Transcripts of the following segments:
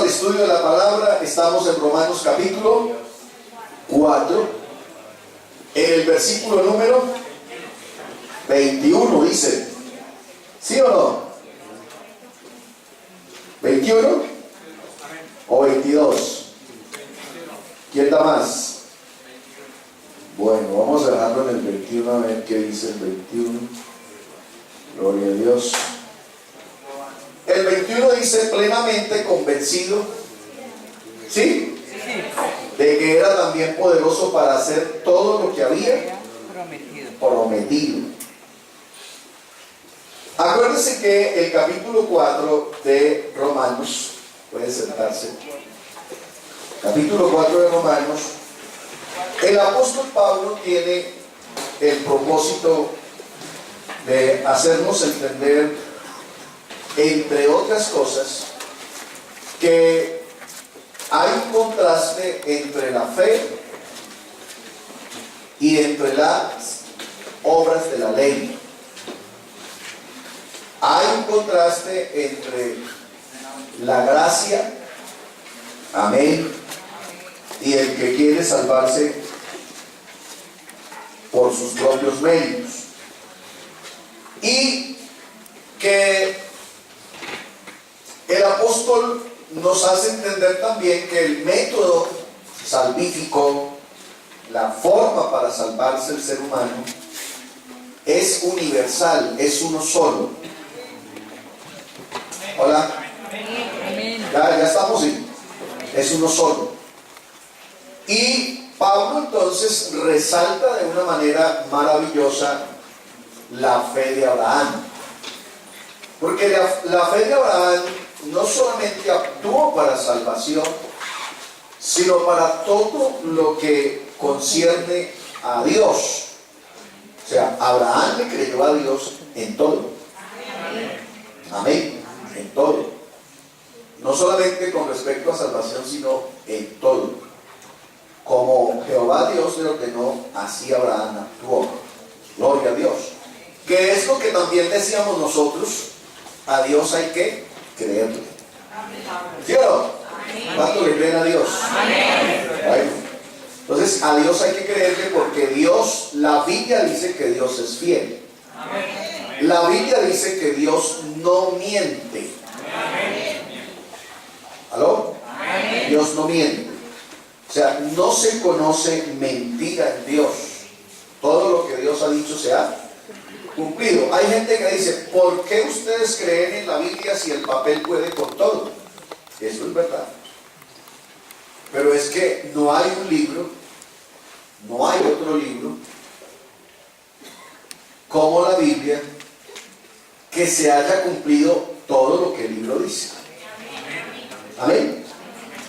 al estudio de la palabra. Estamos en Romanos capítulo 4, en el versículo número 21 dice, ¿sí o no? ¿21 o 22? ¿Quién da más? Bueno, vamos a dejarlo en el 21 a ver qué dice el 21. Gloria a Dios. El 21 dice: plenamente convencido, ¿sí? De que era también poderoso para hacer todo lo que había prometido. Acuérdense que el capítulo 4 de Romanos, pueden sentarse, capítulo 4 de Romanos, el apóstol Pablo tiene el propósito de hacernos entender, entre otras cosas, que hay un contraste entre la fe y entre las obras de la ley. Hay un contraste entre la gracia, amén, y el que quiere salvarse por sus propios méritos. Y que el apóstol nos hace entender también que el método salvífico, la forma para salvarse el ser humano, es universal, es uno solo. Hola. Ya estamos ahí. Es uno solo. Y Pablo entonces resalta de una manera maravillosa la fe de Abraham. Porque la fe de Abraham no solamente actuó para salvación, sino para todo lo que concierne a Dios. O sea, Abraham le creyó a Dios en todo. Amén. En todo. No solamente con respecto a salvación, sino en todo. Como Jehová Dios le ordenó, así Abraham actuó. Gloria a Dios. Que es lo que también decíamos nosotros: a Dios hay que creerle. ¿Sí o no? ¿Cuánto le creen a Dios? Bueno, entonces a Dios hay que creerle, porque Dios, la Biblia dice que Dios es fiel. La Biblia dice que Dios no miente. ¿Aló? Dios no miente. O sea, no se conoce mentira en Dios. Todo lo que Dios ha dicho se ha cumplido. Hay gente que dice: ¿por qué ustedes creen en la Biblia si el papel puede con todo? Eso es verdad. Pero es que no hay un libro, no hay otro libro como la Biblia que se haya cumplido todo lo que el libro dice. Amén.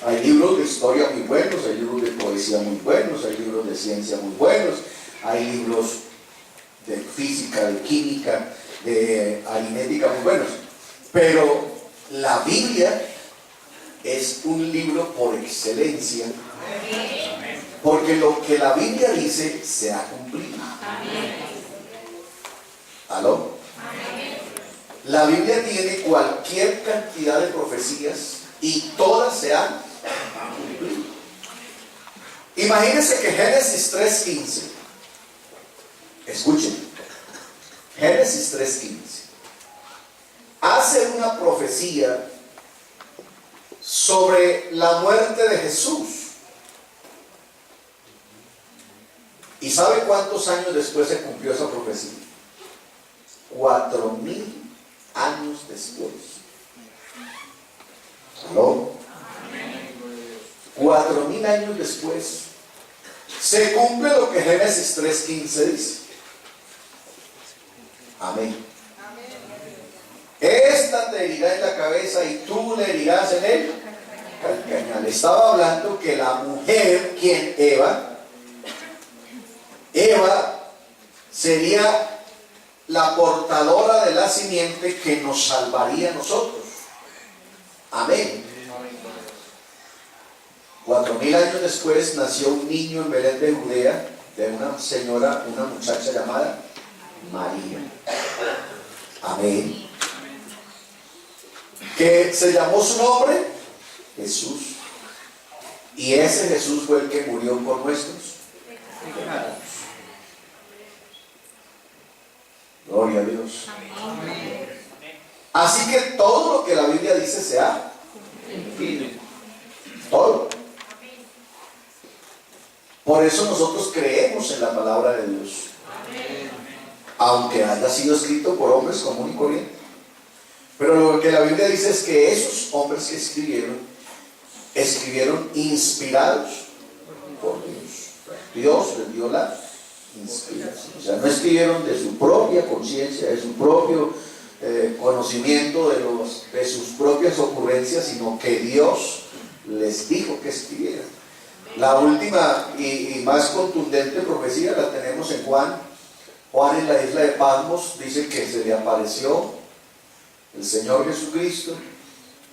Hay libros de historia muy buenos, hay libros de poesía muy buenos, hay libros de ciencia muy buenos, hay libros de física, de química, de aritmética muy buenos. Pero la Biblia es un libro por excelencia, porque lo que la Biblia dice se ha cumplido. ¿Aló? La Biblia tiene cualquier cantidad de profecías y todas se han cumplido. Imagínense que Génesis 3:15, escuchen, Génesis 3:15 hace una profecía sobre la muerte de Jesús. ¿Y sabe cuántos años después se cumplió esa profecía? 4,000 años después. ¿Aló? 4,000 años después se cumple lo que Génesis 3:15 dice. Amén. Esta te herirá en la cabeza y tú le herirás en el calcañal. Estaba hablando que la mujer, ¿quién? Eva sería la portadora de la simiente que nos salvaría a nosotros. Amén. 4,000 años después nació un niño en Belén de Judea, de una señora, una muchacha llamada María. Amén. Que se llamó su nombre Jesús. Y ese Jesús fue el que murió por nuestros pecados. Gloria a Dios. Así que todo lo que la Biblia dice se ha cumplido. Todo. Por eso nosotros creemos en la palabra de Dios. Aunque haya sido escrito por hombres comunes y corrientes. Pero lo que la Biblia dice es que esos hombres que escribieron inspirados por Dios. Dios les dio la inspiración. O sea, no escribieron de su propia conciencia, de su propio conocimiento, de sus propias ocurrencias, sino que Dios les dijo que escribieran. La última y más contundente profecía la tenemos en Juan. Juan, en la isla de Patmos, dice que se le apareció el Señor Jesucristo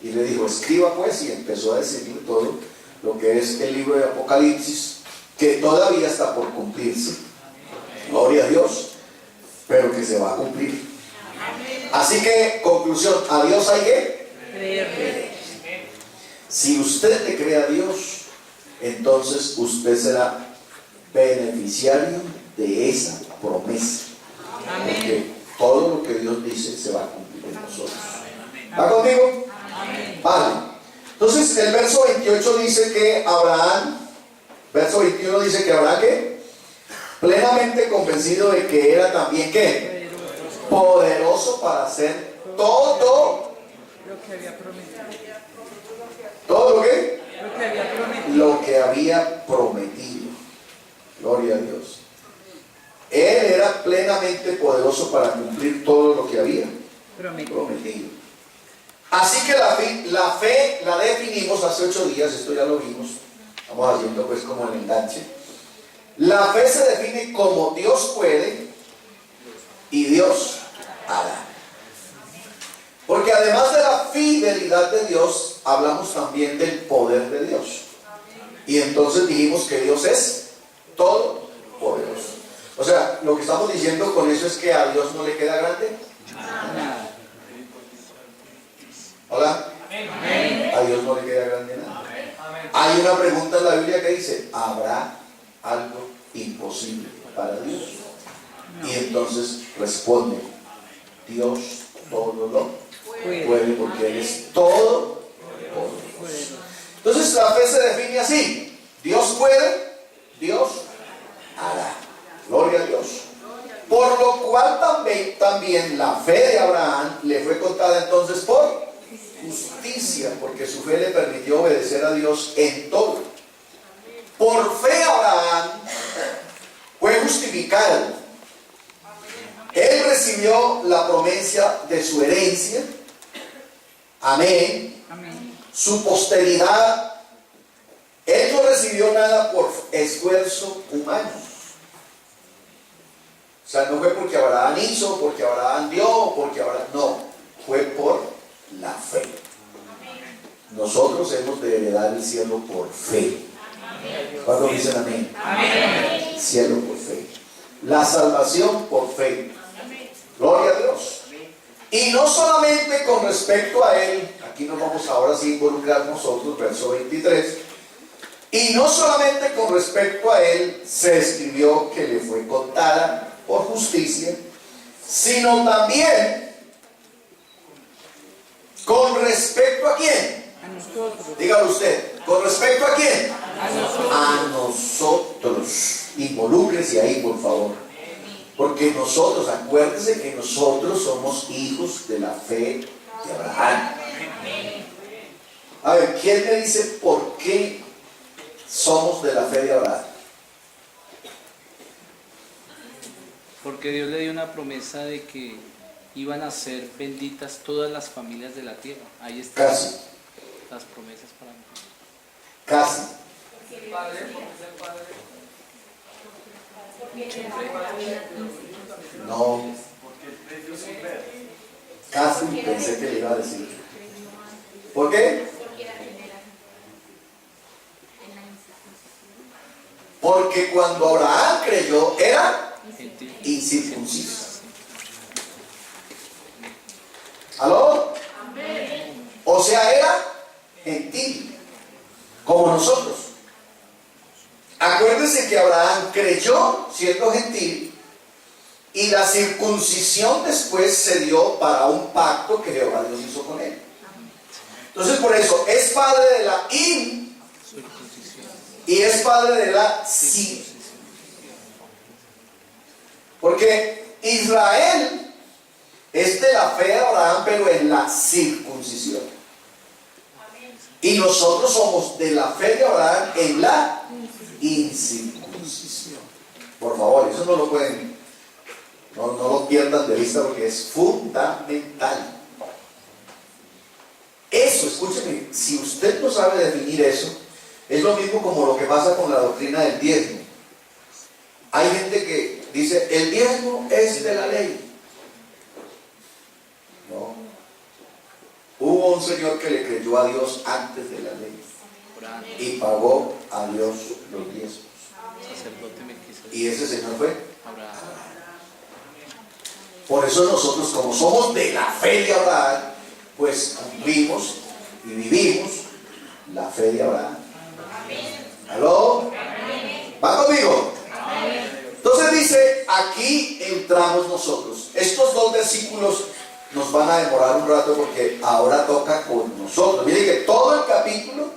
y le dijo: escriba pues, y empezó a decirle todo lo que es el libro de Apocalipsis, que todavía está por cumplirse, gloria a Dios, pero que se va a cumplir. Así que, conclusión, a Dios hay que creerle. Si usted le cree a Dios, entonces usted será beneficiario de esa promesa. Porque todo lo que Dios dice se va a cumplir en nosotros. ¿Va conmigo? Vale. Entonces el verso 28 dice que Abraham, verso 21 dice que Abraham, ¿qué? Plenamente convencido de que era también, ¿qué? Poderoso para hacer todo lo que había prometido. ¿Todo lo que? Lo que había prometido. Lo que había prometido. Gloria a Dios. Él era plenamente poderoso para cumplir todo lo que había prometido. Así que la fe la definimos hace 8 días, esto ya lo vimos. Estamos haciendo pues como el enganche. La fe se define como Dios puede y Dios hará. Porque además de la fidelidad de Dios, hablamos también del poder de Dios. Y entonces dijimos que Dios es todopoderoso. O sea, lo que estamos diciendo con eso es que a Dios no le queda grande nada. ¿Hola? A Dios no le queda grande nada. Hay una pregunta en la Biblia que dice: ¿habrá algo imposible para Dios? Y entonces responde: Dios todo lo puede, porque Él es todo poderoso. Entonces la fe se define así: Dios puede, Dios hará. Gloria a Dios. Por lo cual también la fe de Abraham le fue contada entonces por justicia, porque su fe le permitió obedecer a Dios en todo. Por fe Abraham fue justificado. Él recibió la promesa de su herencia. Amén. Su posteridad. Él no recibió nada por esfuerzo humano. O sea, no fue porque Abraham hizo, porque Abraham dio, porque Abraham... No, fue por la fe. Nosotros hemos de heredar el cielo por fe. ¿Cuándo dicen amén? Amén. Cielo por fe. La salvación por fe. Gloria a Dios. Y no solamente con respecto a Él, aquí nos vamos ahora sí a involucrar nosotros, verso 23. Y no solamente con respecto a Él se escribió que le fue contada por justicia, sino también con respecto a quién. A nosotros. Dígalo usted. ¿Con respecto a quién? A nosotros. A nosotros. Involúcrese ahí, por favor. Porque nosotros, acuérdense que nosotros somos hijos de la fe de Abraham. A ver, ¿quién me dice por qué somos de la fe de Abraham? Porque Dios le dio una promesa de que iban a ser benditas todas las familias de la tierra. Ahí están Casi. las promesas para nosotros. Casi. No. Casi pensé que le iba a decir. ¿Por qué? Porque cuando Abraham creyó era incircunciso. ¿Aló? O sea, era gentil. como nosotros. Acuérdense que Abraham creyó siendo gentil y la circuncisión después se dio para un pacto que Jehová Dios hizo con él. Entonces por eso es padre de la Circuncisión. y es padre de la circuncisión. Porque Israel es de la fe de Abraham, pero en la circuncisión. Y nosotros somos de la fe de Abraham en la incircuncisión. Por favor, eso no lo pueden, no lo pierdan de vista porque es fundamental. Eso, escúcheme, si usted no sabe definir eso, es lo mismo como lo que pasa con la doctrina del diezmo. Hay gente que dice, el diezmo es de la ley. No. Hubo un señor que le creyó a Dios antes de la ley y pagó a Dios los diezmos. Sacerdote Melquisedec. Y ese señor fue. Abraham. Por eso nosotros, como somos de la fe de Abraham, pues cumplimos y vivimos la fe de Abraham. ¿Aló? ¿Va conmigo? Entonces dice, aquí entramos nosotros. Estos dos versículos nos van a demorar un rato porque ahora toca con nosotros. Miren que todo el capítulo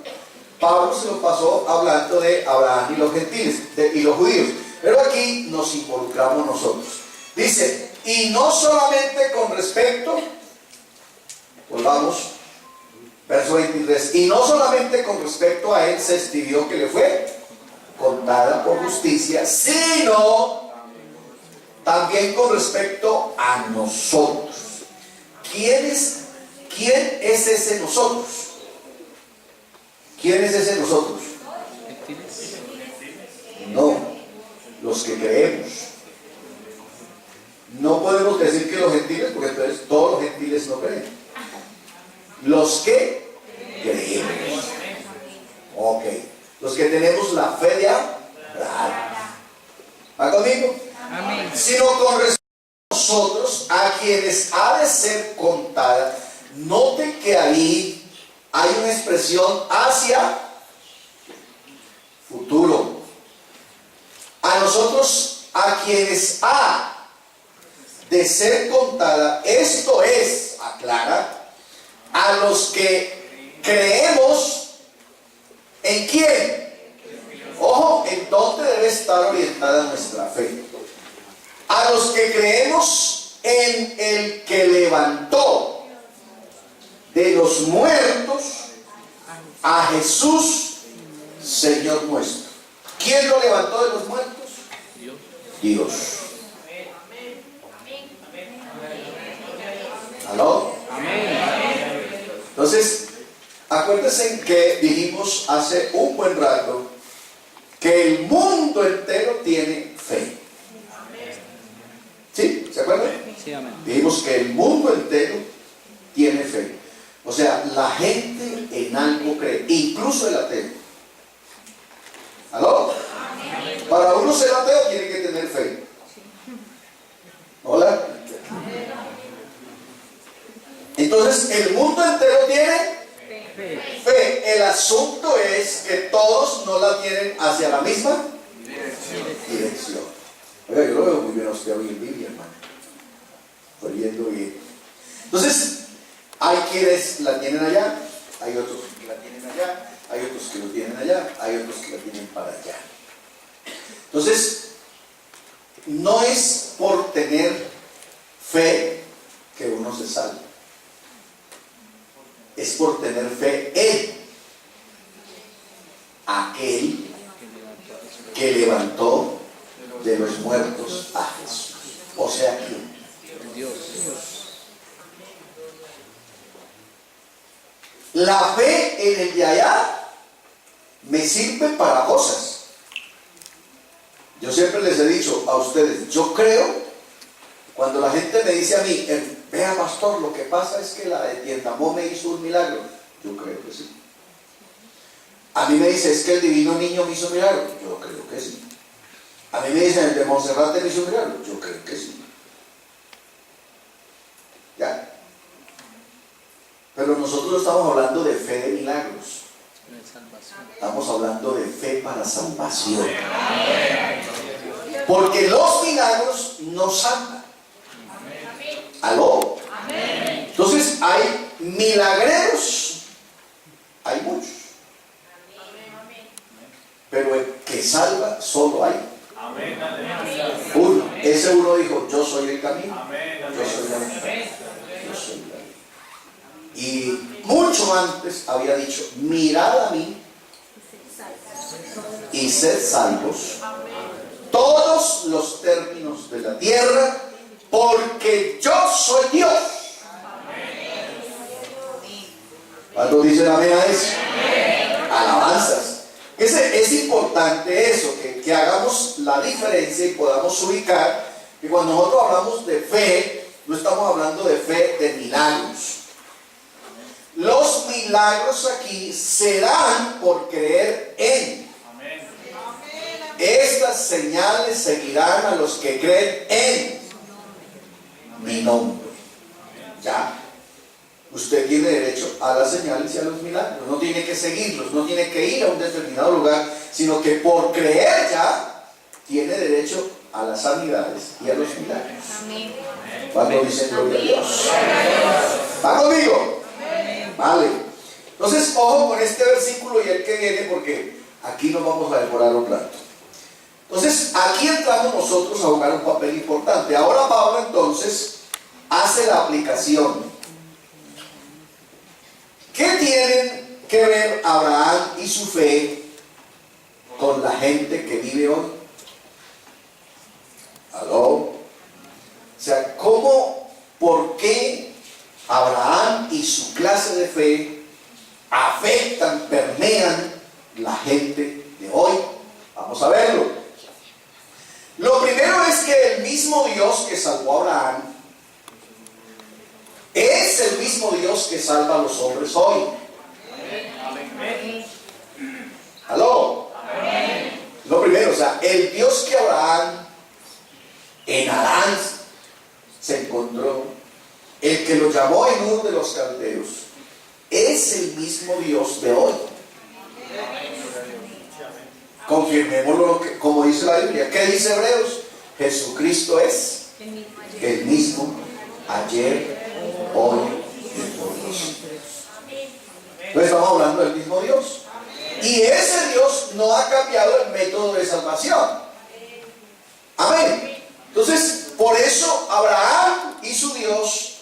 Pablo se lo pasó hablando de Abraham y los gentiles y los judíos, pero aquí nos involucramos nosotros. Dice, y no solamente con respecto, volvamos, verso 23, y no solamente con respecto a él se escribió que le fue contada por justicia, sino también con respecto a nosotros. ¿Quién es ese nosotros? ¿Quién es ese nosotros? Gentiles. No, los que creemos. No podemos decir que los gentiles, porque entonces todos los gentiles no creen. Los que creemos. Ok. Los que tenemos la fe de Abraham. ¿Va conmigo? Amén. Sino con respecto a nosotros, a quienes ha de ser contada. Note que ahí hay una expresión hacia futuro. A nosotros, a quienes ha de ser contada, esto es, aclara, a los que creemos. ¿En quién? Ojo, ¿en dónde debe estar orientada nuestra fe? A los que creemos en el que levantó de los muertos a Jesús, Señor nuestro. ¿Quién lo levantó de los muertos? Dios. ¿Aló? Entonces, acuérdense que dijimos hace un buen rato que el mundo entero tiene fe. ¿Sí? ¿Se acuerdan? Sí, amén. Dijimos que el mundo entero tiene fe. O sea, la gente en algo cree, incluso el ateo. ¿Aló? Para uno ser ateo tiene que tener fe. ¿Hola? Entonces, el mundo entero tiene fe. El asunto es que todos no la tienen hacia la misma dirección. Oiga, yo lo veo muy bien a usted hoy en Biblia, hermano. Oyendo bien. Entonces, hay quienes la tienen allá, hay otros que la tienen allá, hay otros que lo tienen allá, hay otros que la tienen para allá. Entonces, no es por tener fe que uno se salva. Es por tener fe en aquel que levantó de los muertos a Jesús. O sea, ¿quién? Dios. La fe en el de allá me sirve para cosas. Yo siempre les he dicho a ustedes, yo creo, cuando la gente me dice a mí, vea pastor, lo que pasa es que la de Tiendamó me hizo un milagro. Yo creo que sí. A mí me dice, es que el divino niño me hizo un milagro. Yo creo que sí. A mí me dicen, el de Monserrate me hizo un milagro. Yo creo que sí. ¿Ya? Pero nosotros estamos hablando de fe de milagros. salvación. Estamos hablando de fe para salvación. Porque los milagros no salvan. ¿Aló? Entonces hay milagreros, hay muchos. Pero el que salva solo hay uno. Ese uno dijo: yo soy el camino, yo soy la verdad, yo soy la vida. Y mucho antes había dicho: mirad a mí y sed salvos todos los términos de la tierra, porque yo soy Dios. ¿Cuántos dicen amén a eso? Alabanzas. Es importante eso, que hagamos la diferencia y podamos ubicar que cuando nosotros hablamos de fe, no estamos hablando de fe de milagros. Los milagros aquí se dan por creer en. Estas señales seguirán a los que creen en mi nombre. ¿Ya? Usted tiene derecho a las señales y a los milagros. No tiene que seguirlos, no tiene que ir a un determinado lugar, sino que por creer ya tiene derecho a las sanidades y a los milagros. ¿Cuándo dicen gloria a Dios? ¿Está conmigo? Vale. Entonces, ojo con este versículo y el que viene, porque aquí nos vamos a demorar un rato. Entonces, aquí entramos nosotros a jugar un papel importante. Ahora Pablo entonces hace la aplicación. ¿Qué tienen que ver Abraham y su fe con la gente que vive hoy? ¿Aló? O sea, ¿cómo, por qué Abraham y su clase de fe afectan, permean la gente de hoy? Vamos a verlo. Lo primero es que el mismo Dios que salvó a Abraham es el mismo Dios que salva a los hombres hoy. ¿Aló? Lo primero, o sea, el Dios que Abraham en Adán se encontró, el que lo llamó en Ur de los Caldeos, es el mismo Dios de hoy. Confirmémoslo como dice la Biblia. ¿Qué dice Hebreos? Jesucristo es el mismo ayer, hoy y por los siglos. Entonces estamos hablando del mismo Dios. Y ese Dios no ha cambiado el método de salvación. Amén. Entonces, por eso Abraham y su Dios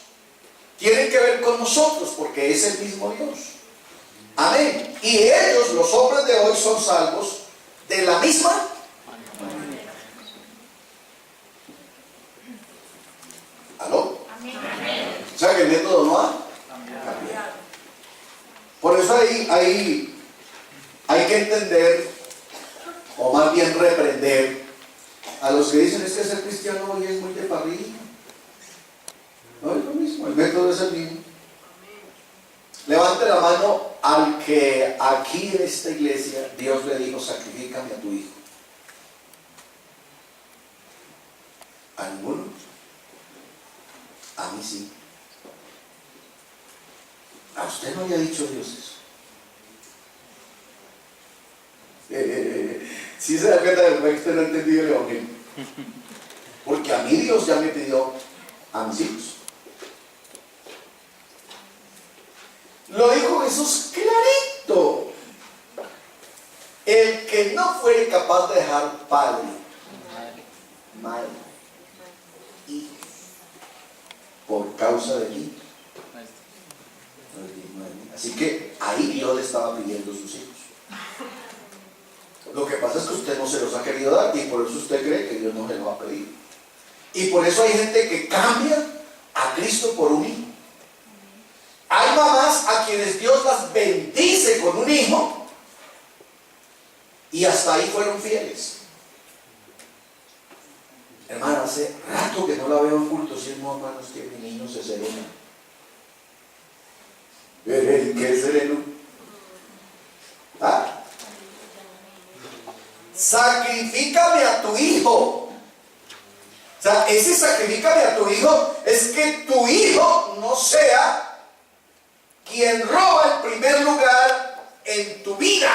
tienen que ver con nosotros, porque es el mismo Dios. Amén. Y ellos, los hombres de hoy, son salvos de la misma manera. ¿Aló? O sea que el método no ha cambiado. Por eso hay que entender, o más bien reprender, a los que dicen: es que ser cristiano hoy es muy de parrilla. No es lo mismo, el método es el mismo. Levante la mano al que aquí en esta iglesia Dios le dijo: sacrifícame a tu hijo. ¿A ninguno? A mí sí. ¿A usted no había dicho Dios eso? Si se da cuenta de que usted no ha entendido el evangelio. Porque a mí Dios ya me pidió a mis hijos. Lo dijo Jesús clarito: el que no fuere capaz de dejar padre, madre, hijo, por causa de mí, no es digno de mí. Así que ahí Dios le estaba pidiendo a sus hijos. Lo que pasa es que usted no se los ha querido dar, y por eso usted cree que Dios no se los va a pedir. Y por eso hay gente que cambia a Cristo por un hijo. Hay mamás a quienes Dios las bendice con un hijo y hasta ahí fueron fieles. Hermana, hace rato que no la veo en culto. Si no, hermanos, que mi niño se serena. ¿Qué es sereno? ¿Ah? Sacrifícame a tu hijo. O sea, ese sacrifícame a tu hijo es que tu hijo no sea quien roba el primer lugar en tu vida.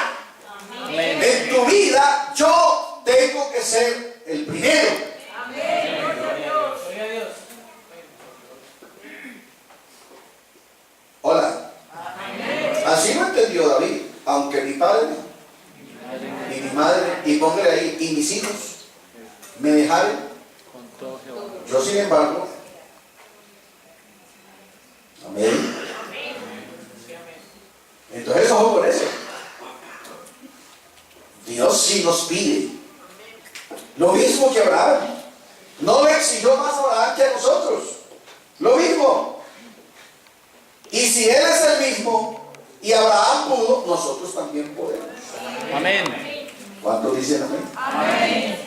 Amén. En tu vida yo tengo que ser el primero. Hola. Así lo entendió David, aunque mi padre y mi madre, y póngale ahí, y mis hijos me dejaron, Con todo Jehová. yo sin embargo, amén. Entonces ojo con eso. Dios sí nos pide lo mismo que Abraham. No le exigió más a Abraham que a nosotros. Lo mismo. Y si él es el mismo y Abraham pudo, nosotros también podemos. Amén. ¿Cuántos dicen amén?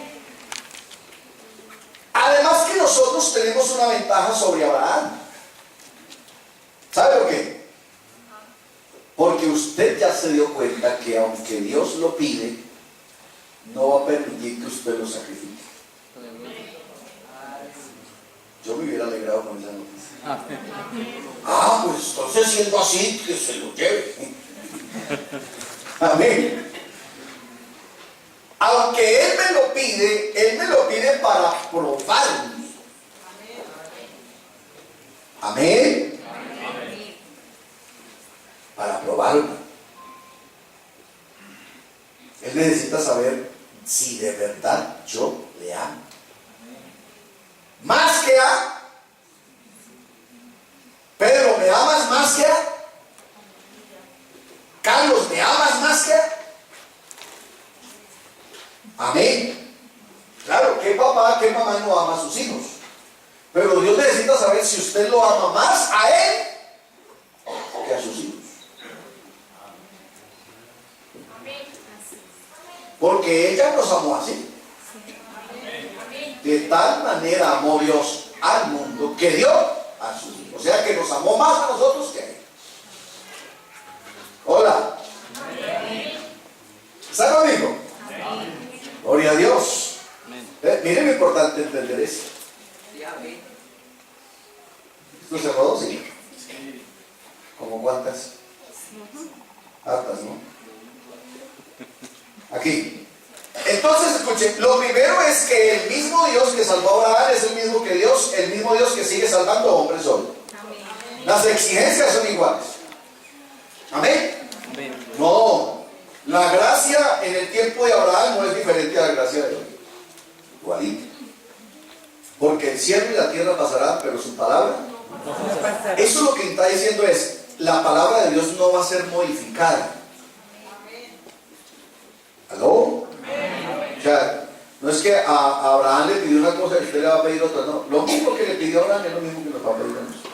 Además que nosotros tenemos una ventaja sobre Abraham. ¿Sabe por qué? Porque usted ya se dio cuenta que aunque Dios lo pide, no va a permitir que usted lo sacrifique. Yo me hubiera alegrado con esa noticia. Ah, pues entonces siendo así, que se lo lleve. Amén. Aunque Él me lo pide para probarme. Amén. Para probarme. Él necesita saber si de verdad yo le amo. Más que a Pedro, ¿me amas más que a Carlos? ¿Me amas más que a? Amén. Claro, ¿qué papá, qué mamá no ama a sus hijos? Pero Dios necesita saber si usted lo ama más a él que a sus hijos. Porque ella nos amó así. De tal manera amó Dios al mundo que dio a sus hijos. O sea que nos amó más a nosotros que a él. Hola. ¿Está conmigo? Gloria a Dios. Miren lo importante entender esto. ¿Esto se rodó? Sí. ¿Cómo cuántas? Hartas, ¿no? Aquí. Entonces, escuchen, lo primero es que el mismo Dios que salvó a Abraham es el mismo Dios que sigue salvando hombres hoy. Las exigencias son iguales. Amén. No, la gracia en el tiempo de Abraham no es diferente a la gracia de hoy. Igualito. Porque el cielo y la tierra pasarán, pero su palabra. Eso lo que está diciendo es, la palabra de Dios no va a ser modificada. ¿Aló? O sea, no es que a Abraham le pidió una cosa y usted le va a pedir otra, no. Lo mismo que le pidió a Abraham es lo mismo que nos va a pedir a nosotros.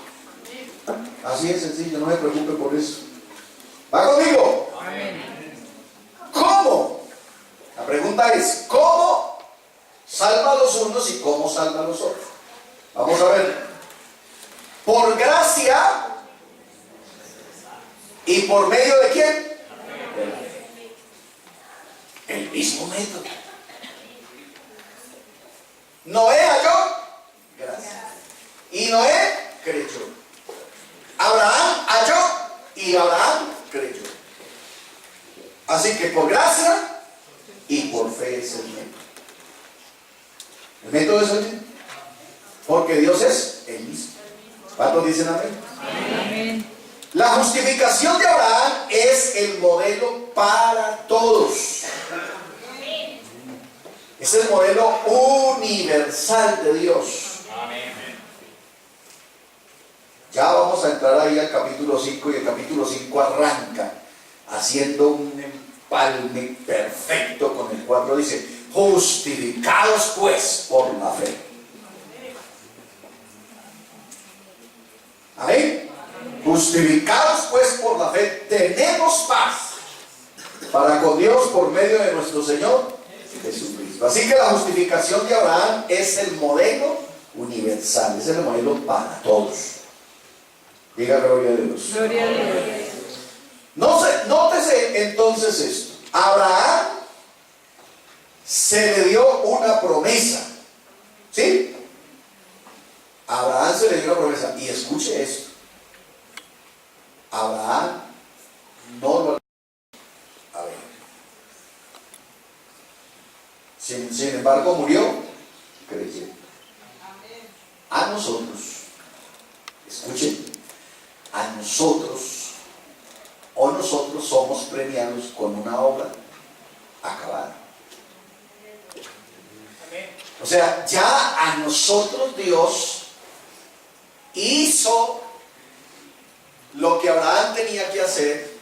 Así es sencillo, no se preocupe por eso. ¿Va conmigo? ¿Cómo? La pregunta es, ¿cómo salva a los unos y cómo salva a los otros? Vamos a ver. Por gracia y por medio de quién? El mismo método. Noé halló gracia y Noé creyó. Abraham halló y Abraham creyó. Así que por gracia y por fe es el método. El método es el mismo. Porque Dios es el mismo. ¿Cuántos dicen amén? Amén. La justificación de Abraham es el modelo para todos. Es el modelo universal de Dios. Ya vamos a entrar ahí al capítulo 5 y el capítulo 5 arranca haciendo un empalme perfecto con el 4. Dice, justificados pues por la fe. Amén. Justificados pues por la fe, tenemos paz para con Dios por medio de nuestro Señor Jesucristo. Así que la justificación de Abraham es el modelo universal, es el modelo para todos. Diga gloria a Dios. Gloria a Dios. Nótese entonces esto. A Abraham se le dio una promesa. ¿Sí? A Abraham se le dio una promesa. Y escuche esto. Abraham no lo Sin embargo, murió creyendo. A nosotros, escuchen, a nosotros, o nosotros somos premiados con una obra acabada. O sea, ya a nosotros Dios hizo lo que Abraham tenía que hacer.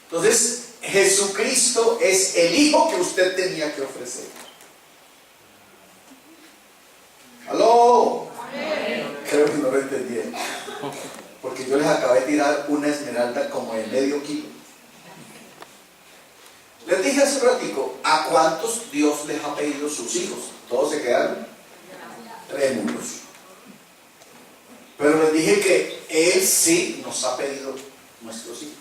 Entonces, Jesucristo es el hijo que usted tenía que ofrecer. ¿Aló? Creo que no lo entendieron. Porque yo les acabé de tirar una esmeralda como de medio kilo. Les dije hace un ratico, ¿a cuántos Dios les ha pedido sus hijos? Todos se quedaron trémulos. Pero les dije que Él sí nos ha pedido nuestros hijos.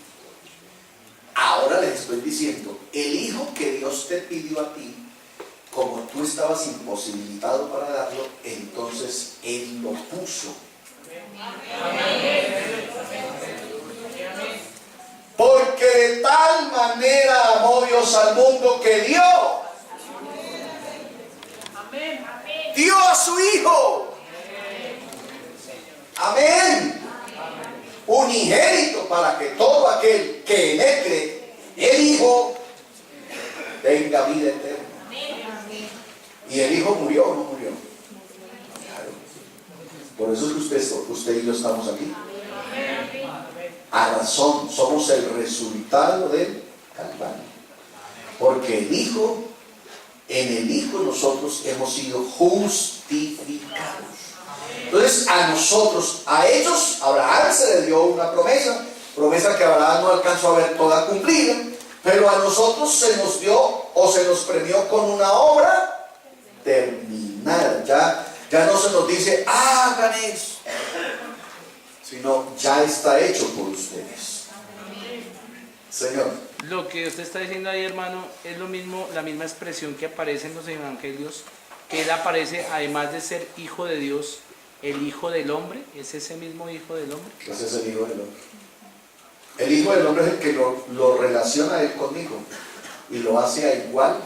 Ahora les estoy diciendo, el hijo que Dios te pidió a ti, como tú estabas imposibilitado para darlo, entonces Él lo puso. Porque de tal manera amó Dios al mundo que dio a su hijo. Amén. Unigénito, para que todo aquel que en él cree, el hijo, tenga vida eterna. ¿Y el hijo murió o no murió? Claro. Por eso es que usted y yo estamos aquí. A razón, somos el resultado del Calvario. Porque el hijo, en el hijo nosotros hemos sido justificados. Entonces a nosotros, a ellos, a Abraham se le dio una promesa que Abraham no alcanzó a ver toda cumplida, pero a nosotros se nos dio o se nos premió con una obra terminada. Ya no se nos dice, hagan eso, sino ya está hecho por ustedes. Señor. Lo que usted está diciendo ahí, hermano, es lo mismo, la misma expresión que aparece en los evangelios, que Él aparece, además de ser hijo de Dios, el hijo del hombre. ¿Es ese mismo hijo del hombre? Ese es el hijo del hombre. El hijo del hombre es el que lo relaciona a Él conmigo y lo hace a igual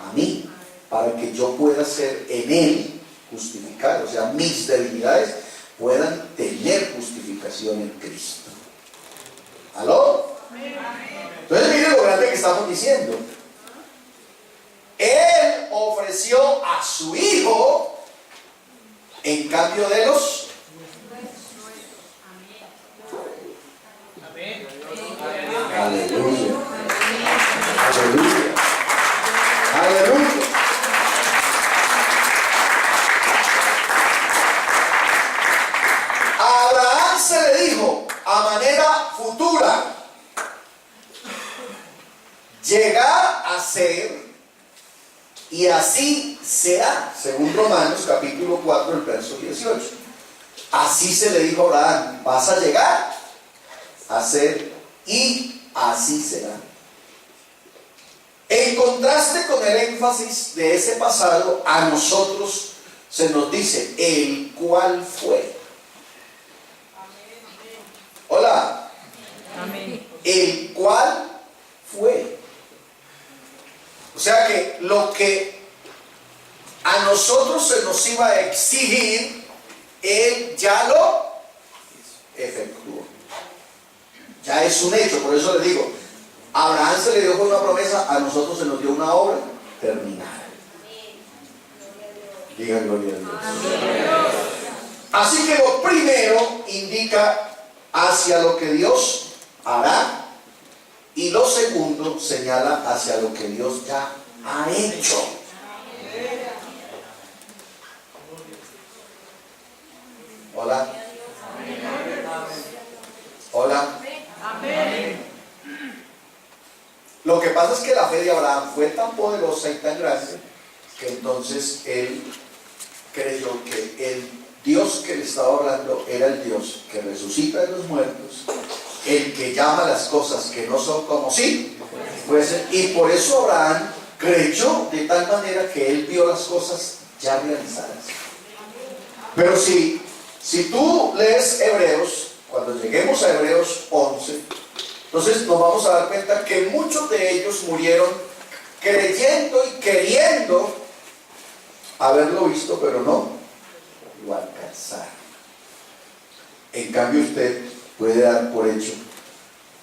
a mí, para que yo pueda ser en Él justificado. O sea, mis debilidades puedan tener justificación en Cristo. ¿Aló? Entonces mire lo grande que estamos diciendo. Él ofreció a su hijo en cambio de los. Aleluya. Aleluya. Aleluya. A Abraham se le dijo a manera futura, llegar a ser, y así será, según Romanos capítulo 4, el verso 18. Así se le dijo a Abraham, vas a llegar a ser, y así será. En contraste con el énfasis de ese pasado, a nosotros se nos dice, el cual fue. Hola. Amén. El cual fue. O sea que lo que a nosotros se nos iba a exigir, Él ya lo efectuó. Ya es un hecho. Por eso le digo, a Abraham se le dio con una promesa, a nosotros se nos dio una obra terminada. Diga gloria a Dios. Así que lo primero indica hacia lo que Dios hará, y lo segundo señala hacia lo que Dios ya ha hecho. Hola. Hola. Lo que pasa es que la fe de Abraham fue tan poderosa y tan grande que entonces él creyó que el Dios que le estaba hablando era el Dios que resucita de los muertos, el que llama las cosas que no son como sí, pues, y por eso Abraham creyó de tal manera que él vio las cosas ya realizadas. Pero si tú lees Hebreos, cuando lleguemos a Hebreos 11, entonces nos vamos a dar cuenta que muchos de ellos murieron creyendo y queriendo haberlo visto, pero no lo alcanzar. En cambio, usted puede dar por hecho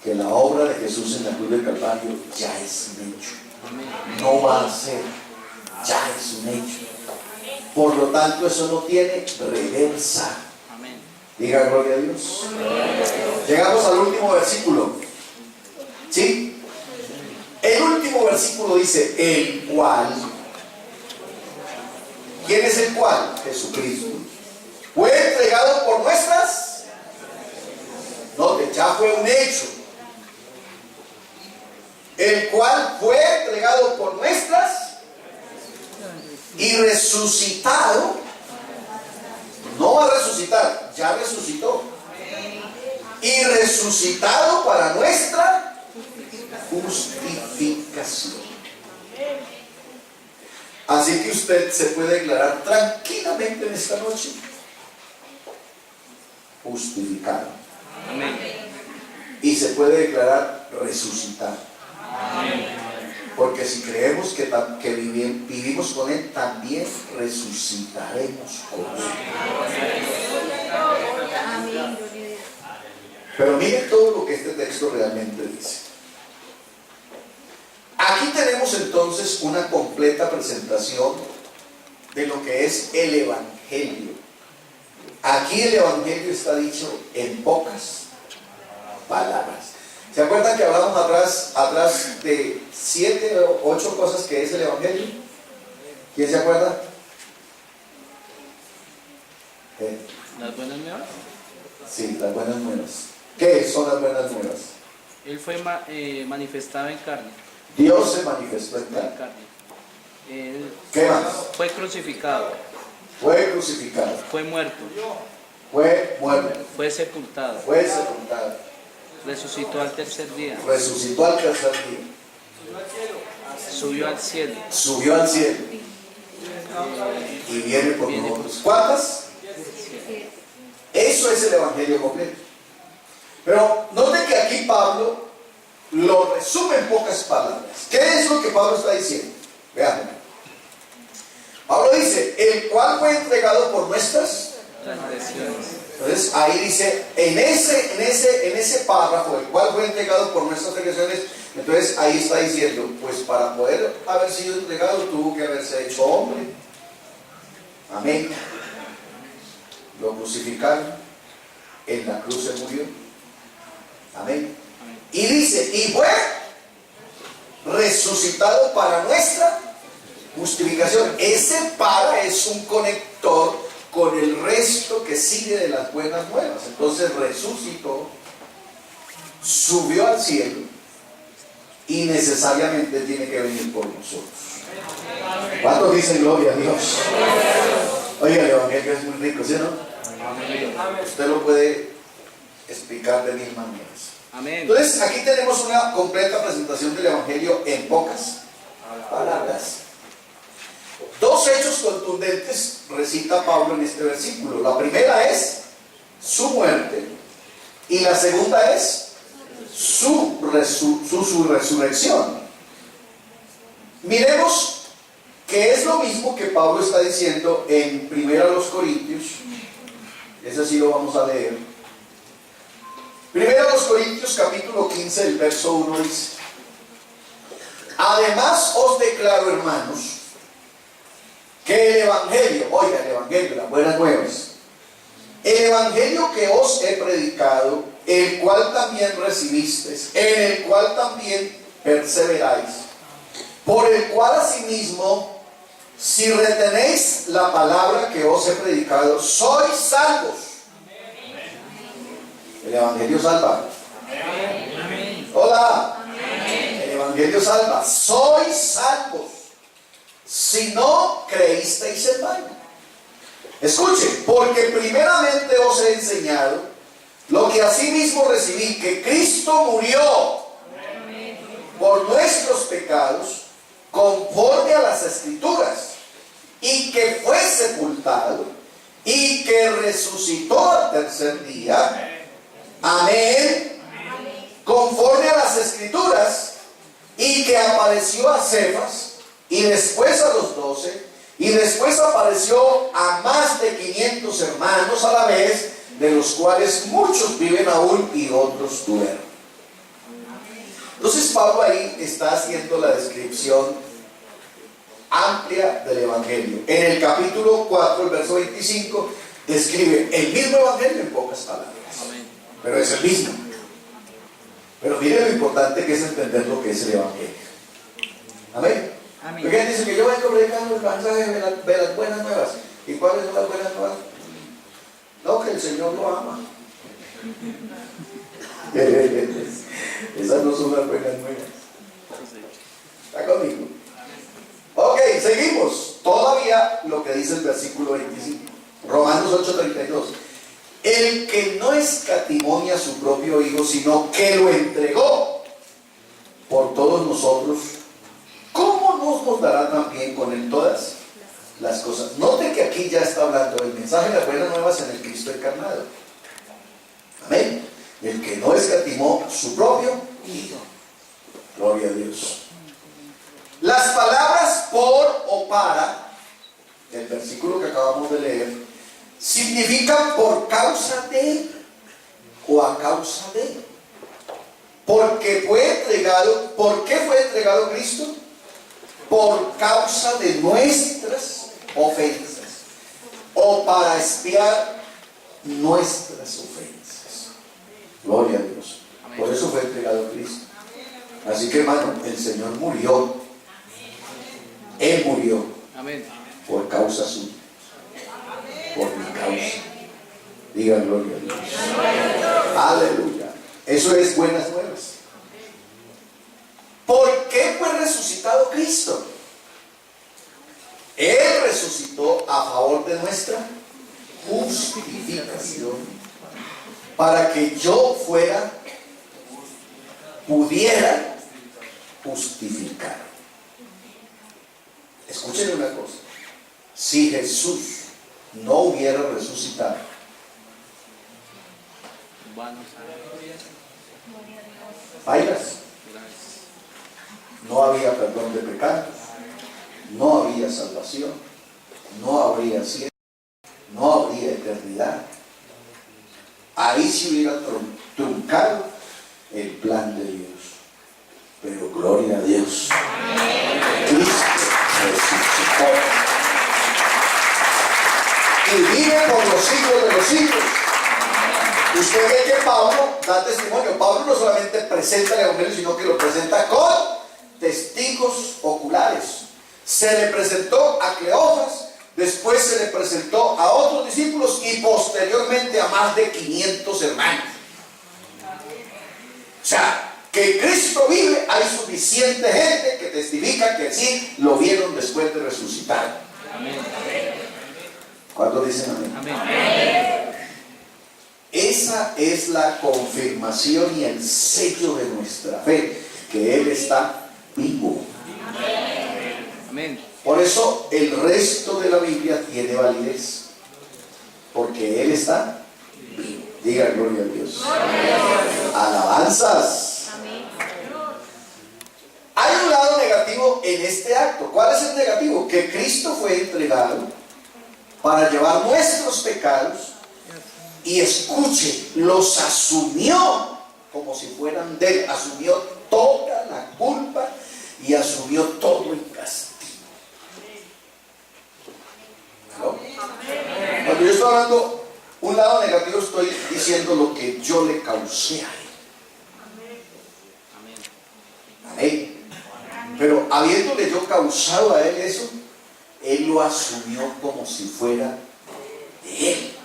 que la obra de Jesús en la cruz del Calvario ya es un hecho. No va a ser, ya es un hecho. Por lo tanto, eso no tiene reversa. Amén. Diga gloria a Dios. Llegamos al último versículo. ¿Sí? El último versículo dice, el cual. ¿Quién es el cual? Jesucristo. Fue entregado por nuestras. Note, ya fue un hecho. El cual fue entregado por nuestras y resucitado. No va a resucitar, ya resucitó. Y resucitado para nuestra justificación. Así que usted se puede declarar tranquilamente en esta noche justificado. Amén. Y se puede declarar resucitado. Porque si creemos que vivimos con Él, también resucitaremos con Él. Pero miren todo lo que este texto realmente dice. Aquí tenemos entonces una completa presentación de lo que es el Evangelio. Aquí el Evangelio está dicho en pocas palabras. ¿Se acuerdan que hablamos atrás de 7 o 8 cosas que es el Evangelio? ¿Quién se acuerda? ¿Las buenas nuevas? Sí, las buenas nuevas. ¿Qué son las buenas nuevas? Él fue manifestado en carne. Dios se manifestó en carne. Él ¿Qué más? fue crucificado, Fue crucificado, fue muerto, fue muerto, fue sepultado, fue sepultado, resucitó al tercer día, resucitó al tercer día, subió al cielo. subió al cielo y viene por nosotros. ¿Cuántas? Eso es el Evangelio completo. Pero note que aquí Pablo lo resume en pocas palabras. ¿Qué es lo que Pablo está diciendo? Vean. Pablo dice, el cual fue entregado por nuestras Transgresiones. Entonces ahí dice, en ese párrafo, el cual fue entregado por nuestras transgresiones, entonces ahí está diciendo, pues para poder haber sido entregado tuvo que haberse hecho hombre. Amén. Lo crucificaron, en la cruz se murió. Amén. Y dice, y fue resucitado para nuestra justificación. Ese para es un conector con el resto que sigue de las buenas nuevas. Entonces resucitó, subió al cielo y necesariamente tiene que venir por nosotros. ¿Cuántos dicen gloria a Dios? Oiga, el Evangelio es muy rico, ¿sí o no? Usted lo puede explicar de mil maneras. Amén. Entonces aquí tenemos una completa presentación del Evangelio en pocas palabras. Dos hechos contundentes recita Pablo en este versículo. La primera es su muerte y la segunda es su resurrección. Miremos que es lo mismo que Pablo está diciendo en 1 Corintios. Ese sí lo vamos a leer. 1 Corintios capítulo 15, el verso 1 dice: además os declaro, hermanos, que el Evangelio, oiga, el Evangelio, las buenas nuevas, el Evangelio que os he predicado, el cual también recibisteis, en el cual también perseveráis, por el cual asimismo, si retenéis la palabra que os he predicado, sois salvos. El Evangelio salva. Hola. El Evangelio salva. Sois salvos si no creísteis en vano. Escuche, porque primeramente os he enseñado lo que asimismo recibí, que Cristo murió por nuestros pecados conforme a las Escrituras, y que fue sepultado y que resucitó al tercer día. Amén. Conforme a las Escrituras, y que apareció a Cefas y después a los 12, Y después apareció a más de 500 hermanos a la vez, de los cuales muchos viven aún y otros duermen. Entonces Pablo ahí está haciendo la descripción amplia del Evangelio. En el capítulo 4, el verso 25, describe el mismo Evangelio en pocas palabras. Amén. Pero es el mismo. Pero miren lo importante que es entender lo que es el Evangelio. Amén. Amén. Porque él dice que yo vengo predicando el mensaje de las buenas nuevas. ¿Y cuáles son las buenas nuevas? No, que el Señor lo ama. Esas no son las buenas nuevas. ¿Está conmigo? Ok, seguimos. Todavía lo que dice el versículo 25. Romanos 8:32. El que no escatimó a su propio Hijo, sino que lo entregó por todos nosotros, ¿cómo nos dará también con él todas las cosas? Note que aquí ya está hablando del mensaje de las buenas nuevas en el Cristo encarnado. Amén. El que no escatimó su propio Hijo. Gloria a Dios. Las palabras por o para, el versículo que acabamos de leer, significan por causa de o a causa de. Porque fue entregado, ¿por qué fue entregado Cristo? Por causa de nuestras ofensas o para expiar nuestras ofensas. Gloria a Dios. Amén. Por eso fue entregado Cristo. Así que hermano, el Señor murió. Él murió Amén. por causa suya, por mi causa. Diga gloria a Dios. Aleluya. Eso es buenas nuevas. ¿Por qué fue resucitado Cristo? Él resucitó a favor de nuestra justificación, para que yo pudiera justificar. Escuchen una cosa. Si Jesús no hubiera resucitado, bailas, no había perdón de pecados, no había salvación, no habría cielo, no habría eternidad. Ahí se hubiera truncado el plan de Dios. Pero gloria a Dios, Cristo resucitó y vive por los siglos de los siglos. Usted ve que Pablo da testimonio. Pablo no solamente presenta el Evangelio, sino que lo presenta con testigos oculares. Se le presentó a Cleofas, después se le presentó a otros discípulos y posteriormente a más de 500 hermanos. O sea, que Cristo vive, hay suficiente gente que testifica que sí lo vieron después de resucitar. Amén. ¿Cuántos dicen amén? Amén. Esa es la confirmación y el sello de nuestra fe, que Él está vivo. Amén. Por eso el resto de la Biblia tiene validez, porque Él está vivo. Diga gloria a Dios. Alabanzas. Hay un lado negativo en este acto. ¿Cuál es el negativo? Que Cristo fue entregado para llevar nuestros pecados y escuche, los asumió como si fueran de Él. Asumió toda la culpa y asumió todo el castigo. ¿No? Cuando yo estoy hablando un lado negativo, estoy diciendo lo que yo le causé a Él. Amén. Pero habiéndole yo causado a Él eso, Él lo asumió como si fuera de Él.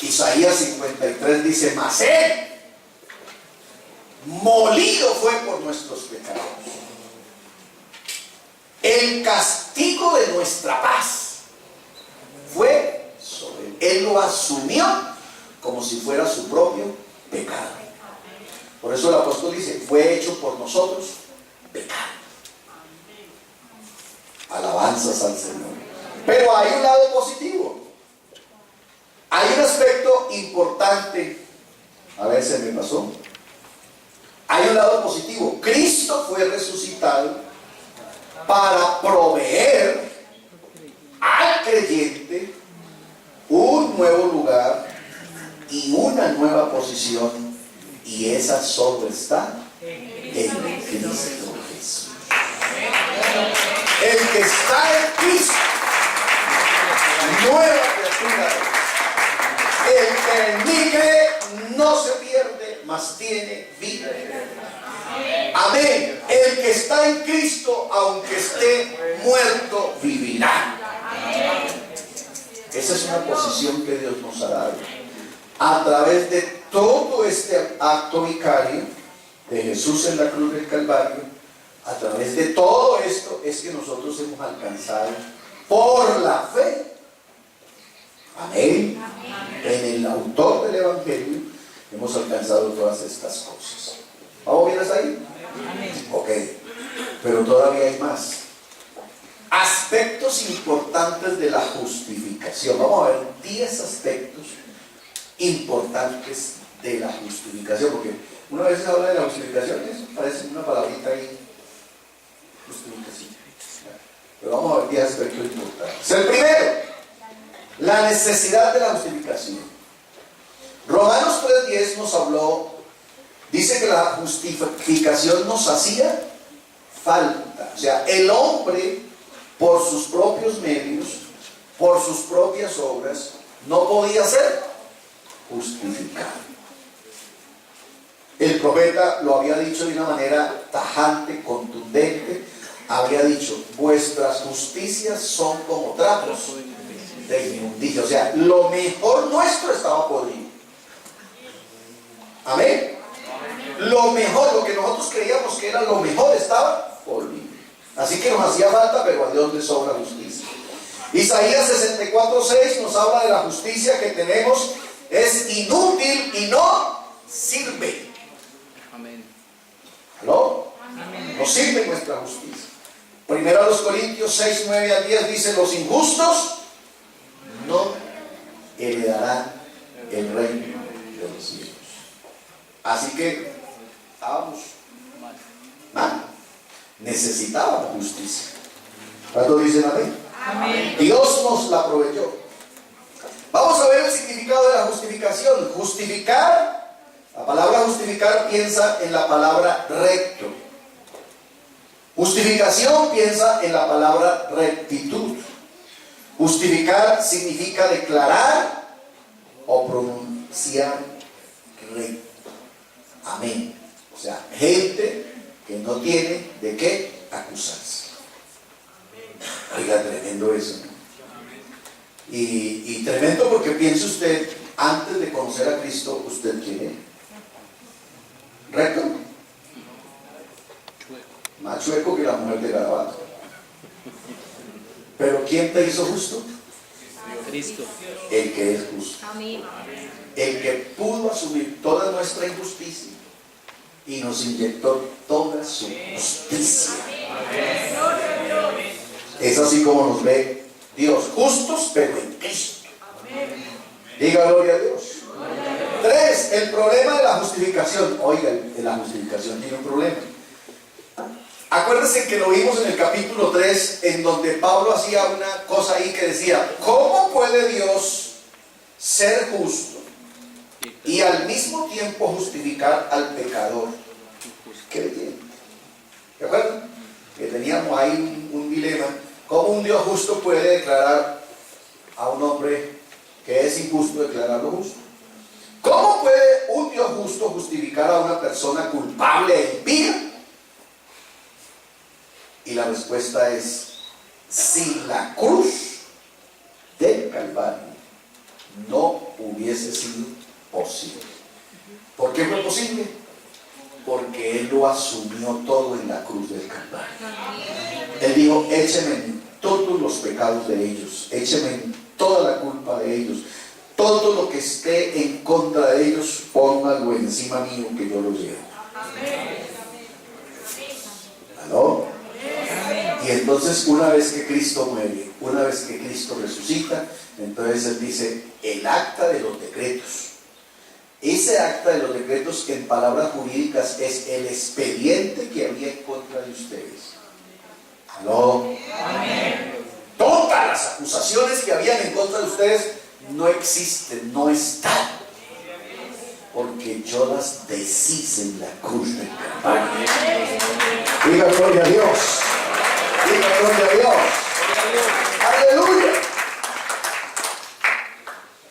Isaías 53 dice: mas Él molido fue por nuestros pecados, el castigo de nuestra paz fue sobre Él. Él lo asumió como si fuera su propio pecado. Por eso el apóstol dice: fue hecho por nosotros pecado. Alabanzas al Señor. Pero hay un lado positivo. Hay un aspecto importante. A ver, se me pasó. Hay un lado positivo. Cristo fue resucitado para proveer al creyente un nuevo lugar y una nueva posición, y esa solo está en Cristo Jesús. El que está en Cristo, nueva criatura. El que en mí cree no se pierde, mas tiene vida. Amén. El que está en Cristo, aunque esté muerto, vivirá. Esa es una posición que Dios nos ha dado. A través de todo este acto vicario de Jesús en la cruz del Calvario, a través de todo esto es que nosotros hemos alcanzado por la fe. Amén. En el autor del Evangelio hemos alcanzado todas estas cosas. ¿Vamos bien hasta ahí? Ok. Pero todavía hay más. Aspectos importantes de la justificación. Vamos a ver 10 aspectos importantes de la justificación, porque una vez se habla de la justificación, eso parece una palabrita ahí, justificación. Pero vamos a ver 10 aspectos importantes. El primero, la necesidad de la justificación. Romanos 3:10 nos habló, dice que la justificación nos hacía falta. O sea, el hombre, por sus propios medios, por sus propias obras, no podía ser justificado. El profeta lo había dicho de una manera tajante, contundente. Había dicho: vuestras justicias son como trapos de inmundicia. O sea, lo mejor nuestro estaba podrido. Amén. Lo mejor, lo que nosotros creíamos que era lo mejor, estaba podrido. Así que nos hacía falta, pero a Dios le sobra justicia. Isaías 64:6 nos habla de la justicia que tenemos. Es inútil y no sirve. Amén. ¿Aló? Amén. No sirve nuestra justicia. Primero a los Corintios 6:9-10 dice: los injustos no heredarán el reino de los cielos. Así que estábamos mal. Necesitábamos justicia. ¿Cuántos dicen amén? Amén. Dios nos la proveyó. Vamos a ver el significado de la justificación. Justificar, la palabra justificar piensa en la palabra recto. Justificación piensa en la palabra rectitud. Justificar significa declarar o pronunciar recto. Amén. O sea, gente que no tiene de qué acusarse. Oiga, tremendo eso, ¿no? Y tremendo porque piense usted, antes de conocer a Cristo, ¿usted quién era? ¿Recto? Más chueco que la mujer de Garabato. Pero ¿quién te hizo justo? Cristo. El que es justo. El que pudo asumir toda nuestra injusticia y nos inyectó toda su justicia. Es así como nos ve Dios, justos pero en Cristo. Diga gloria a Dios. 3. El problema de la justificación. Oiga, la justificación tiene un problema. Acuérdense que lo vimos en el capítulo 3, en donde Pablo hacía una cosa ahí que decía: ¿cómo puede Dios ser justo y al mismo tiempo justificar al pecador creyente? ¿De acuerdo? Que teníamos ahí un dilema. ¿Cómo un Dios justo puede declarar a un hombre que es injusto, declararlo justo? ¿Cómo puede un Dios justo justificar a una persona culpable e impía? Y la respuesta es: si la cruz del Calvario no hubiese sido posible. ¿Por qué fue posible? Porque Él lo asumió todo en la cruz del Calvario. Él dijo: écheme todos los pecados de ellos, écheme toda la culpa de ellos, todo lo que esté en contra de ellos, póngalo encima mío, que yo lo llevo. ¿Aló? Y entonces, una vez que Cristo muere, una vez que Cristo resucita, entonces Él dice: el acta de los decretos. Ese acta de los decretos, en palabras jurídicas, es el expediente que había en contra de ustedes. ¿Aló? Todas las acusaciones que habían en contra de ustedes no existen, no están. Porque yo las deshice en la cruz del Calvario. Diga gloria a Dios. Diga gloria a Dios. Aleluya.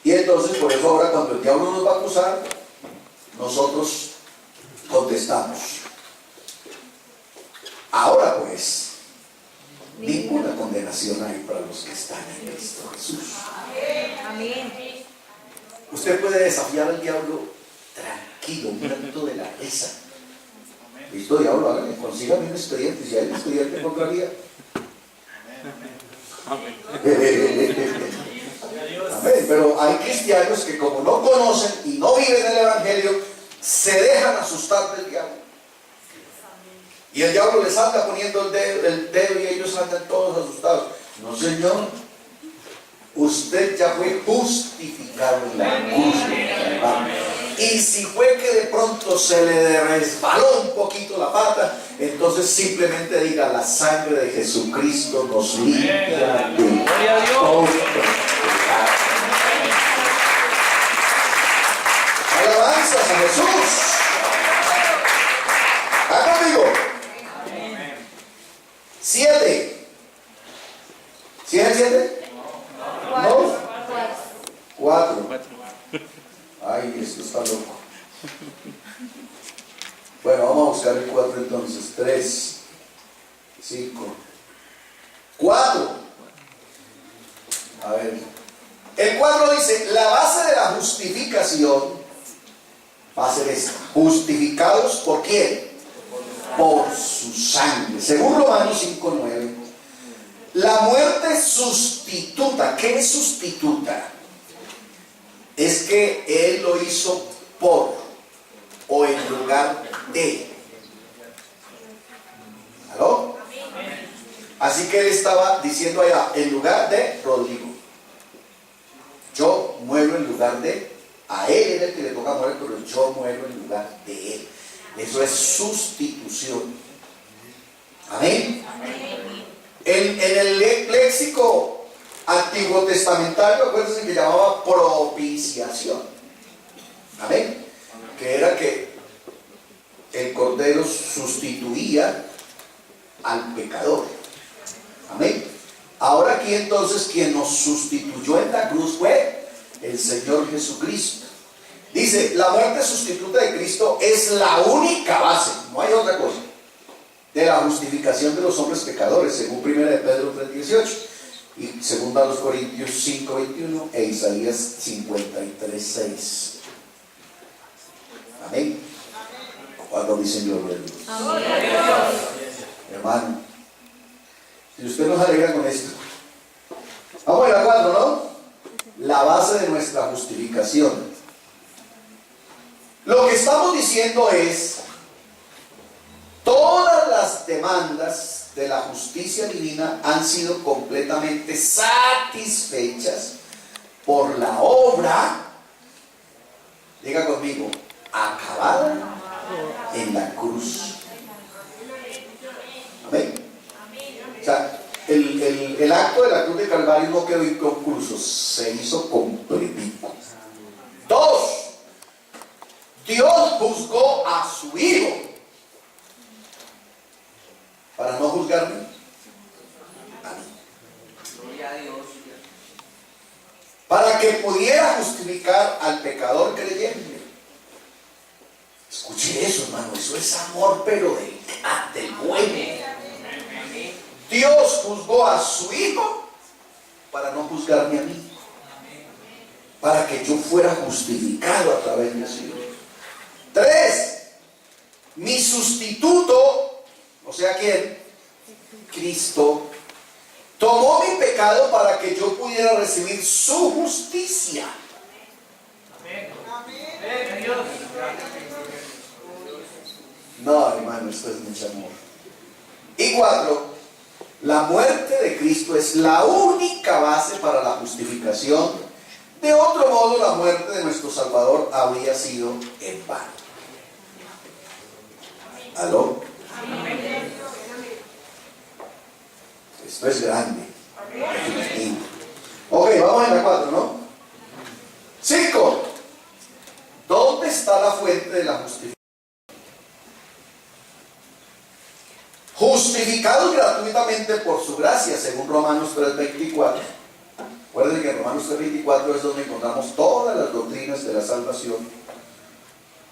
Y entonces por eso ahora cuando el diablo nos va a acusar, nosotros contestamos. Ahora pues, ninguna condenación hay para los que están en Cristo Jesús. Amén. Usted puede desafiar al diablo tranquilo, muerto de la risa. Listo, diablo, hágale, consígame un expediente. Si hay un expediente contraría. Amén. Pero hay cristianos que como no conocen y no viven el evangelio, se dejan asustar del diablo. Y el diablo les anda poniendo el dedo y ellos andan todos asustados. No, señor. Usted ya fue justificado en la cruz del Calvario. Y si fue que de pronto se le resbaló un poquito la pata, entonces simplemente diga: la sangre de Jesucristo nos limpia de todo pecado. Alabanzas a Jesús. ¿Está conmigo? 7. ¿Sí es el 7? ¿No? 4. Ay, esto está loco. Bueno, vamos a buscar el 4 entonces. 3, 5, 4. A ver. El 4 dice: la base de la justificación va a ser esta. ¿Justificados por quién? Por su sangre. Según Romanos 5:9. La muerte sustituta. ¿Qué es sustituta? Es que Él lo hizo por o en lugar de. ¿Aló? Así que Él estaba diciendo allá: en lugar de Rodrigo, yo muero en lugar de. A Él era el que le toca morir, pero yo muero en lugar de Él. Eso es sustitución. Amén. En el léxico antiguo testamentario, acuérdense que llamaba propiciación. Amén. Que era que el cordero sustituía al pecador. Amén. Ahora aquí entonces quien nos sustituyó en la cruz fue el Señor Jesucristo. Dice: la muerte sustituta de Cristo es la única base, no hay otra cosa, de la justificación de los hombres pecadores, según 1 de Pedro 3:18 y 2 Corintios 5:21 e Isaías 53:6. Amén. Cuando dicen gloria a Dios. Amén. Hermano, si usted nos alegra con esto, vamos a ir a 4, ¿no? La base de nuestra justificación. Lo que estamos diciendo es: todas las demandas de la justicia divina han sido completamente satisfechas por la obra, diga conmigo, acabada en la cruz. Amén. O sea, el acto de la cruz de Calvario no quedó inconcluso, se hizo completito. 2. Dios juzgó a su Hijo para no juzgarme a mí. Gloria a Dios. Para que pudiera justificar al pecador creyente. Escuche eso, hermano, eso es amor, pero del bueno. Dios juzgó a su Hijo para no juzgarme a mí, para que yo fuera justificado a través de su Hijo. 3. Mi sustituto, o sea, ¿quién? Cristo, tomó mi pecado para que yo pudiera recibir su justicia. Amén. No, hermano, esto es mucho amor. Y 4. La muerte de Cristo es la única base para la justificación. De otro modo, la muerte de nuestro Salvador habría sido en vano. ¿Aló? Esto es grande. Definitivo. Ok, vamos en la 4, ¿no? 5. ¿Dónde está la fuente de la justificación? Justificados gratuitamente por su gracia, según Romanos 3:24. Recuerden que en Romanos 3:24 es donde encontramos todas las doctrinas de la salvación.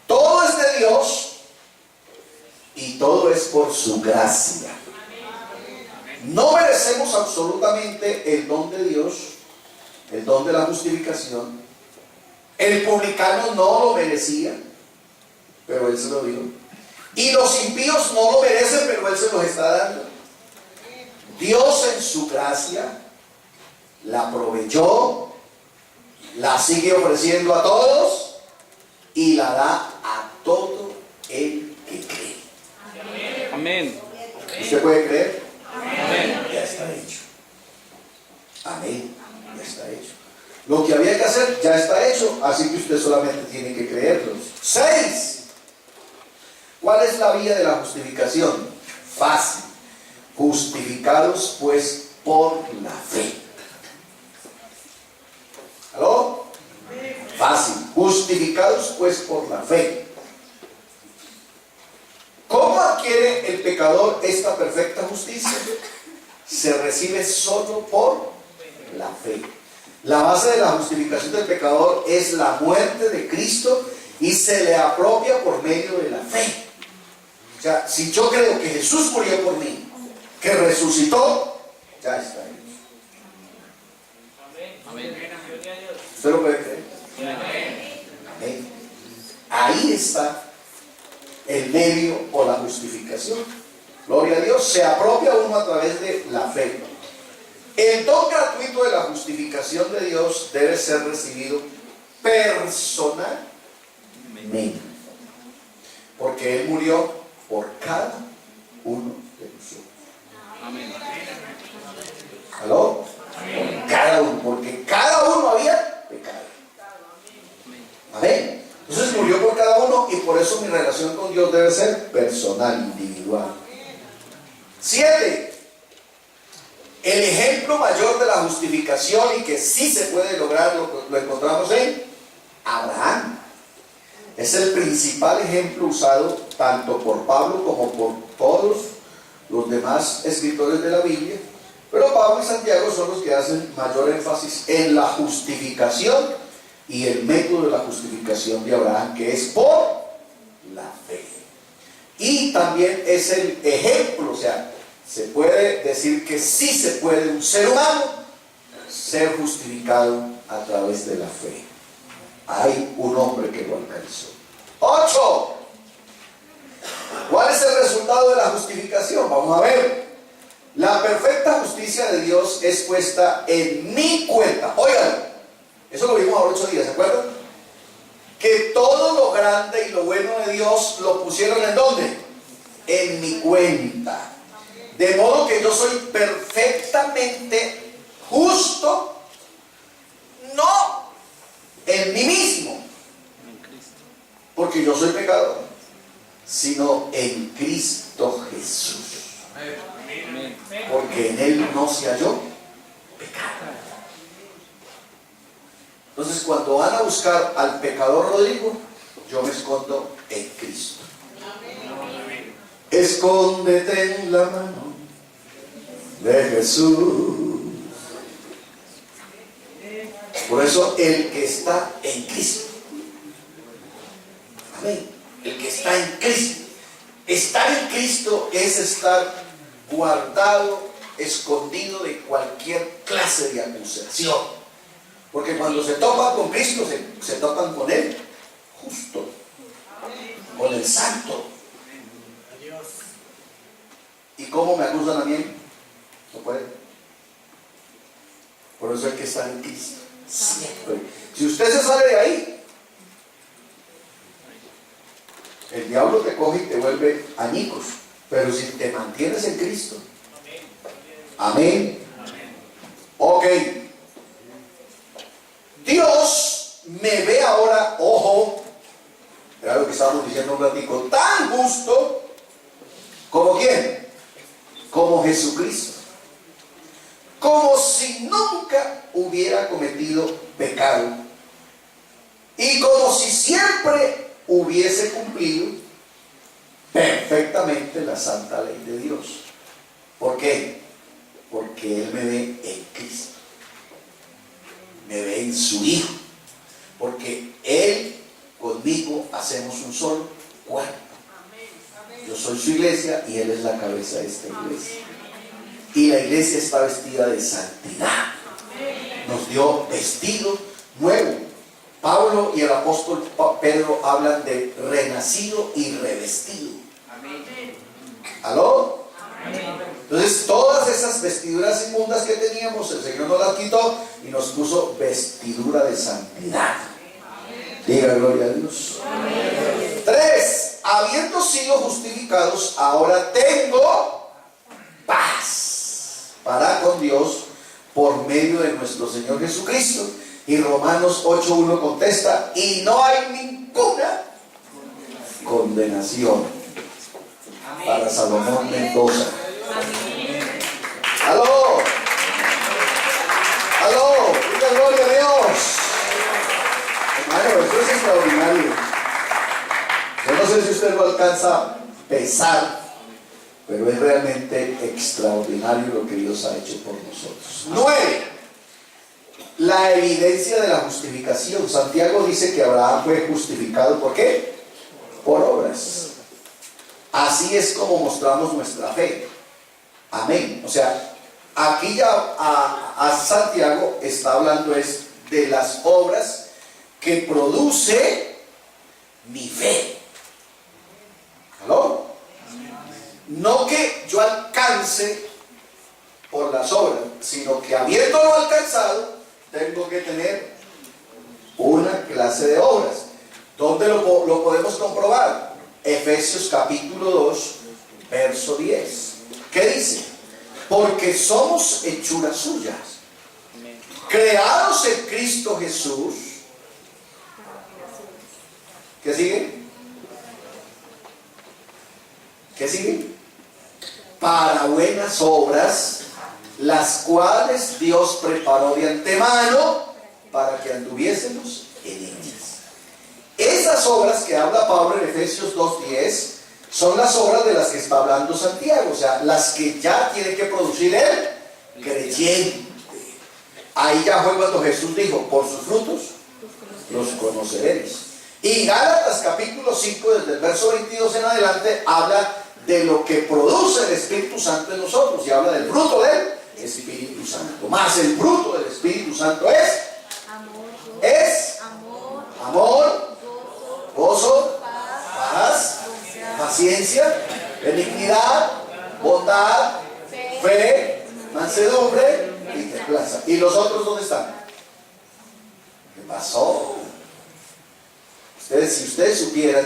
Todo es de Dios y todo es por su gracia. No merecemos absolutamente el don de Dios, el don de la justificación. El publicano no lo merecía, pero Él se lo dio. Y los impíos no lo merecen, pero Él se los está dando. Dios en su gracia la proveyó, la sigue ofreciendo a todos y la da a todo el que cree. Amén. ¿Usted puede creer? Amén. Ya está hecho. Amén. Ya está hecho. Lo que había que hacer ya está hecho, así que usted solamente tiene que creerlo. 6. ¿Cuál es la vía de la justificación? Fácil. Justificados pues por la fe. ¿Aló? Fácil. Justificados pues por la fe. ¿Cómo adquiere el pecador esta perfecta justicia? Se recibe solo por la fe. La base de la justificación del pecador es la muerte de Cristo y se le apropia por medio de la fe. O sea, si yo creo que Jesús murió por mí, que resucitó, ya está hecho. ¿Usted lo puede creer? Amén. Ahí está el medio o la justificación. Gloria a Dios. Se apropia uno a través de la fe. El don gratuito de la justificación de Dios debe ser recibido personalmente, porque Él murió por cada uno de nosotros. Amén. ¿Aló? Por cada uno, porque cada uno había pecado. Amén. Entonces murió por cada uno y por eso mi relación con Dios debe ser personal, individual. 7. El ejemplo mayor de la justificación y que sí se puede lograr lo encontramos en Abraham. Es el principal ejemplo usado tanto por Pablo como por todos los demás escritores de la Biblia, pero Pablo y Santiago son los que hacen mayor énfasis en la justificación y el método de la justificación de Abraham, que es por la fe. Y también es el ejemplo, o sea, se puede decir que sí se puede un ser humano ser justificado a través de la fe. Hay un hombre que lo alcanzó. 8. ¿Cuál es el resultado de la justificación? Vamos a ver. La perfecta justicia de Dios es puesta en mi cuenta. Oigan, eso lo vimos ahora 8 días, ¿se acuerdan? Que todo lo grande y lo bueno de Dios lo pusieron ¿en dónde? En mi cuenta. De modo que yo soy perfectamente justo, no en mí mismo, porque yo soy pecador, sino en Cristo Jesús. Porque en Él no se halló pecado. Entonces, cuando van a buscar al pecador Rodrigo, yo me escondo en Cristo. Escóndete en la mano de Jesús. Por eso el que está en Cristo, amén, el que está en Cristo, estar en Cristo es estar guardado, escondido de cualquier clase de acusación, porque cuando se topan con Cristo se topan con Él justo, con el santo. ¿Y cómo me acusan a mí? No puede. Por eso hay que estar en Cristo siempre. Si usted se sale de ahí, el diablo te coge y te vuelve añicos. Pero si te mantienes en Cristo, amén. Ok. Dios me ve ahora, ojo, era lo que estábamos diciendo un ratico, tan justo como ¿quién? Como Jesucristo. como si nunca hubiera cometido pecado y como si siempre hubiese cumplido perfectamente la santa ley de Dios. ¿Por qué? Porque Él me ve en Cristo, me ve en su Hijo, porque Él conmigo hacemos un solo cuerpo. Yo soy su iglesia y Él es la cabeza de esta iglesia. Y la iglesia está vestida de santidad. Nos dio vestido nuevo. Pablo y el apóstol Pedro hablan de renacido y revestido. ¿Aló? Entonces todas esas vestiduras inmundas que teníamos, el Señor nos las quitó y nos puso vestidura de santidad. Diga gloria a Dios. 3. Habiendo sido justificados, ahora tengo paz para con Dios por medio de nuestro Señor Jesucristo. Y Romanos 8:1 contesta, y no hay ninguna condenación para Salomón Mendoza. ¡Aló! ¡Aló! ¡Diga gloria a Dios! Hermano, esto es extraordinario. Yo no sé si usted lo alcanza a pesar, pero es realmente extraordinario lo que Dios ha hecho por nosotros. 9. La evidencia de la justificación. Santiago dice que Abraham fue justificado, ¿por qué? Por obras. Así es como mostramos nuestra fe. Amén. O sea, aquí ya a Santiago está hablando es de las obras que produce mi fe. ¿Aló? No que yo alcance por las obras, sino que habiéndolo alcanzado, tengo que tener una clase de obras. ¿Dónde lo podemos comprobar? Efesios capítulo 2, verso 10. ¿Qué dice? Porque somos hechuras suyas, creados en Cristo Jesús. ¿Qué sigue? ¿Qué sigue? Para buenas obras, las cuales Dios preparó de antemano para que anduviésemos en ellas. Esas obras que habla Pablo en Efesios 2:10 son las obras de las que está hablando Santiago, o sea, las que ya tiene que producir el creyente. Ahí ya fue cuando Jesús dijo, por sus frutos los conoceréis. Y Gálatas capítulo 5, desde el verso 22 en adelante, habla de lo que produce el Espíritu Santo en nosotros y habla del fruto del Espíritu Santo. Más el fruto del Espíritu Santo es amor, gozo, paz, paciencia, benignidad, bondad, fe, mansedumbre y templanza. ¿Y los otros dónde están? ¿Qué pasó? Si ustedes supieran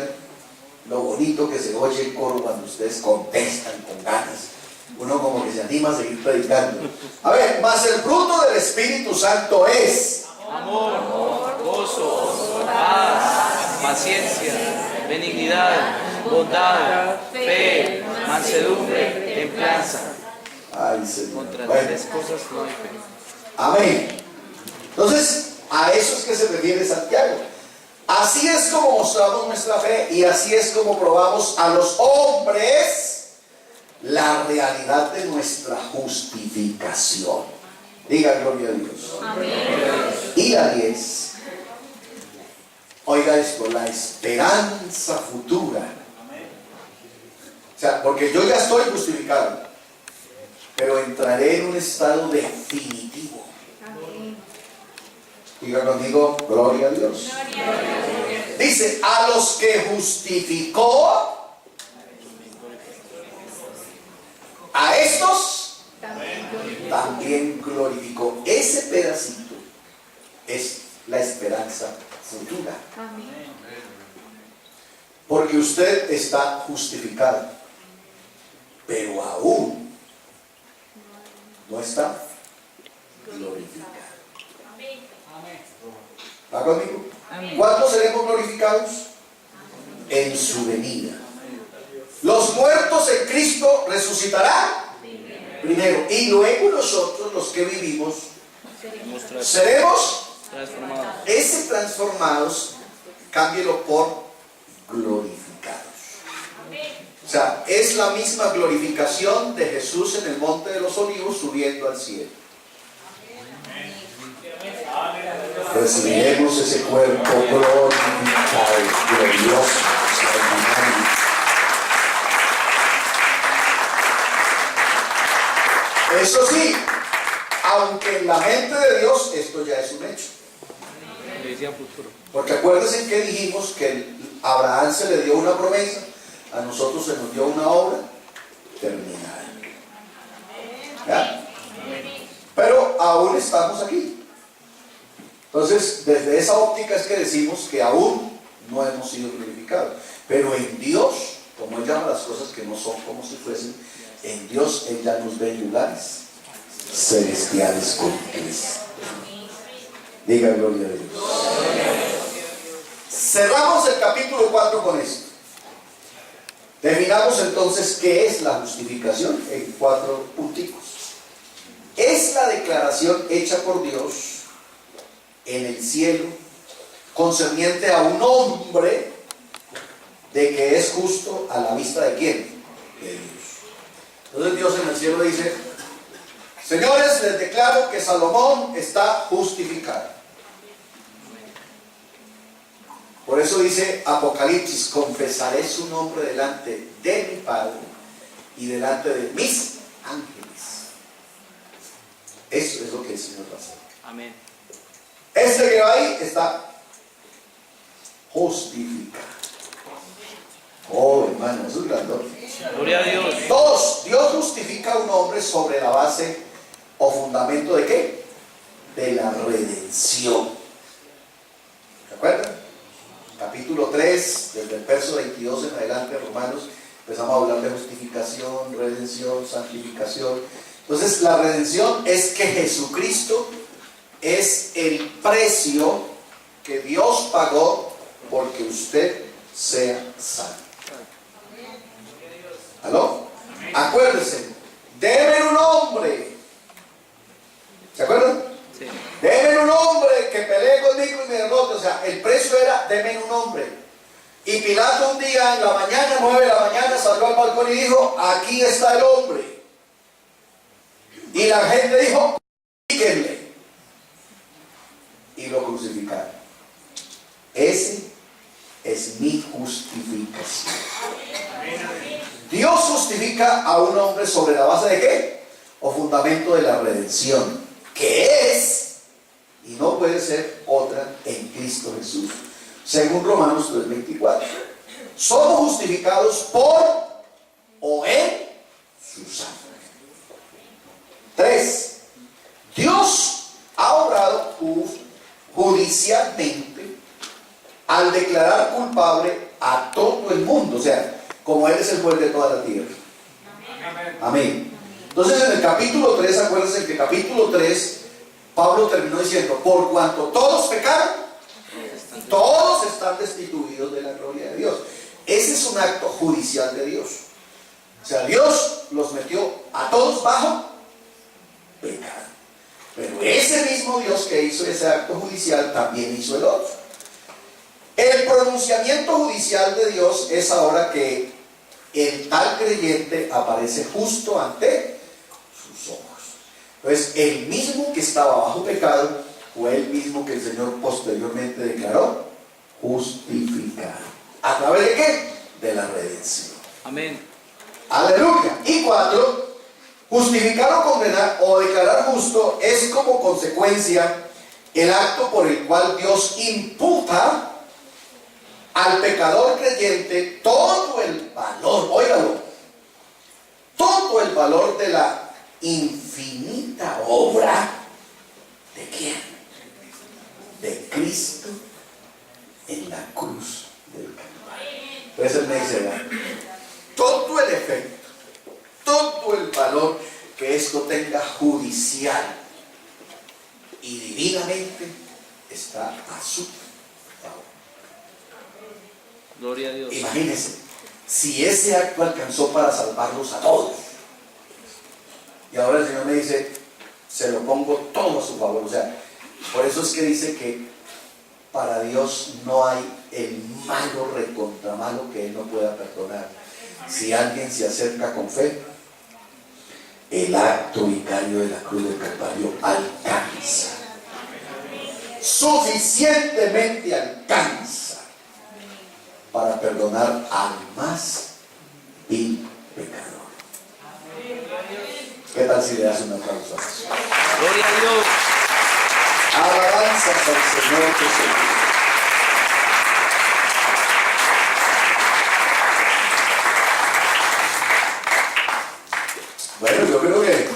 lo bonito que se oye el coro cuando ustedes contestan con ganas, uno como que se anima a seguir predicando. A ver, más el fruto del Espíritu Santo es amor, gozo, paz, paciencia, benignidad, bondad, fe, mansedumbre, templanza. Ay, Señor. Contra Bueno. tales cosas no hay fe. Amén. Entonces, a eso es que se refiere Santiago. Así es como mostramos nuestra fe y así es como probamos a los hombres la realidad de nuestra justificación. Diga gloria a Dios. Amén. Y la 10. Oiga esto, la esperanza futura. O sea, porque yo ya estoy justificado, pero entraré en un estado definitivo. Diga conmigo, gloria a Dios. Dice, a los que justificó, a estos también glorificó. Ese pedacito es la esperanza futura. Porque usted está justificado, pero aún no está glorificado. ¿Va conmigo? ¿Cuándo seremos glorificados? En su venida. Los muertos en Cristo resucitarán primero. Y luego nosotros, los que vivimos, seremos transformados. ese transformados, cámbielo por glorificados. O sea, es la misma glorificación de Jesús en el Monte de los Olivos subiendo al cielo. Recibiremos ese cuerpo glorificado, glorioso, extraordinario. Eso sí, aunque en la mente de Dios esto ya es un hecho. Iglesia futuro. Porque acuérdense que dijimos que a Abraham se le dio una promesa, a nosotros se nos dio una obra terminada. ¿Ya? Pero aún estamos aquí. Entonces, desde esa óptica es que decimos que aún no hemos sido glorificados. Pero en Dios, como Él llama las cosas que no son como si fuesen, en Dios Él ya nos ve en lugares celestiales con Cristo. Diga gloria a Dios. Cerramos el capítulo 4 con esto. Terminamos entonces qué es la justificación en 4 punticos. Es la declaración hecha por Dios en el cielo concerniente a un hombre de que es justo a la vista de quién, de Dios. Entonces Dios en el cielo dice: señores, les declaro que Salomón está justificado. Por eso dice Apocalipsis: confesaré su nombre delante de mi Padre y delante de mis ángeles. Eso es lo que el Señor va a hacer. Amén. Este que va ahí está justificado. Oh, hermano, eso es grandote. Gloria a Dios. 2. Dios justifica a un hombre sobre la base o fundamento de ¿qué? De la redención. ¿Se acuerdan? Capítulo 3, desde el verso 22 en adelante, Romanos, empezamos a hablar de justificación, redención, santificación. Entonces, la redención es que Jesucristo es el precio que Dios pagó porque usted sea salvo. ¿Aló? Acuérdense, deben un hombre. ¿Se acuerdan? Sí. Deben un hombre que pelee conmigo y me derrote. O sea, el precio era: deben un hombre. Y Pilato un día en la mañana, 9 de la mañana, salió al balcón y dijo: aquí está el hombre. Y la gente dijo: crucifíquenle. Y lo crucificaron. Ese es mi justificación. Dios justifica a un hombre sobre la base de ¿qué? O fundamento de la redención, que es y no puede ser otra en Cristo Jesús, según Romanos 3:24. Somos justificados por o en su sangre. 3. Dios ha obrado judicialmente al declarar culpable a todo el mundo, o sea, como Él es el juez de toda la tierra. Amén. Entonces, en el capítulo 3, acuérdense que en el capítulo 3 Pablo terminó diciendo: por cuanto todos pecaron, todos están destituidos de la gloria de Dios. Ese es un acto judicial de Dios. O sea, Dios los metió a todos bajo pecado. Pero ese mismo Dios que hizo ese acto judicial también hizo el otro. El pronunciamiento judicial de Dios es ahora que el tal creyente aparece justo ante sus ojos. Entonces, el mismo que estaba bajo pecado fue el mismo que el Señor posteriormente declaró justificado. ¿A través de qué? De la redención. Amén. Aleluya. Y 4, justificar o condenar o declarar justo es como consecuencia el acto por el cual Dios imputa al pecador creyente todo el valor, óigalo, todo el valor de la infinita obra ¿de quién? De Cristo en la cruz del Calvario. Entonces Él me dice: ¿verdad? Todo el efecto, todo el valor que esto tenga judicial y divinamente está a su favor. Gloria a Dios. Imagínense, si ese acto alcanzó para salvarlos a todos, Y ahora el Señor me dice, se lo pongo todo a su favor. O sea, por eso es que dice que para Dios no hay el malo recontra malo que Él no pueda perdonar. Si alguien se acerca con fe, el acto vicario de la cruz del Calvario alcanza. Suficientemente alcanza para perdonar al más vil pecador. ¿Qué tal si le das un aplauso a eso? Gloria a Dios. Alabanzas al Señor Jesús. Bueno, yo creo que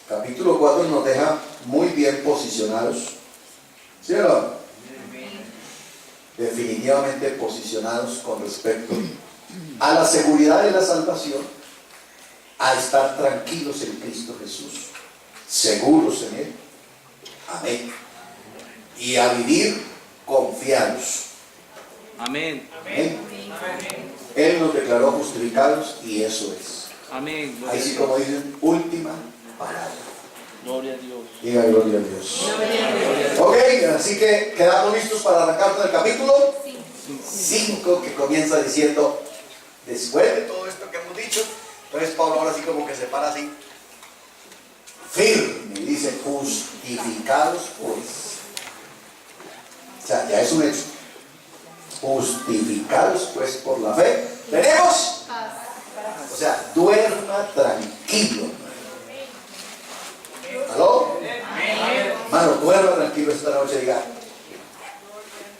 capítulo 4 nos deja muy bien posicionados. ¿Sí o no? Definitivamente posicionados con respecto a la seguridad de la salvación, a estar tranquilos en Cristo Jesús, seguros en Él. Amén. Y a vivir confiados. Amén. Amén. Él nos declaró justificados y eso es. Amén. Ahí sí, como dicen, última palabra. Gloria a Dios. Diga gloria a Dios. Ok, así que quedamos listos para arrancar con el capítulo 5, que comienza diciendo, después de todo esto que hemos dicho, entonces Pablo ahora sí como que se para así, firme, y dice, justificados pues. O sea, ya es un hecho. Justificados pues por la fe. ¿Tenemos? O sea, duerma tranquilo. ¿Aló? Hermano, duerma tranquilo esta noche, diga,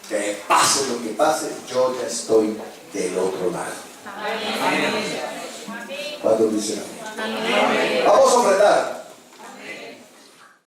que pase lo que pase, yo ya estoy del otro lado. ¿Cuántos dicen amén? Vamos a ofrendar.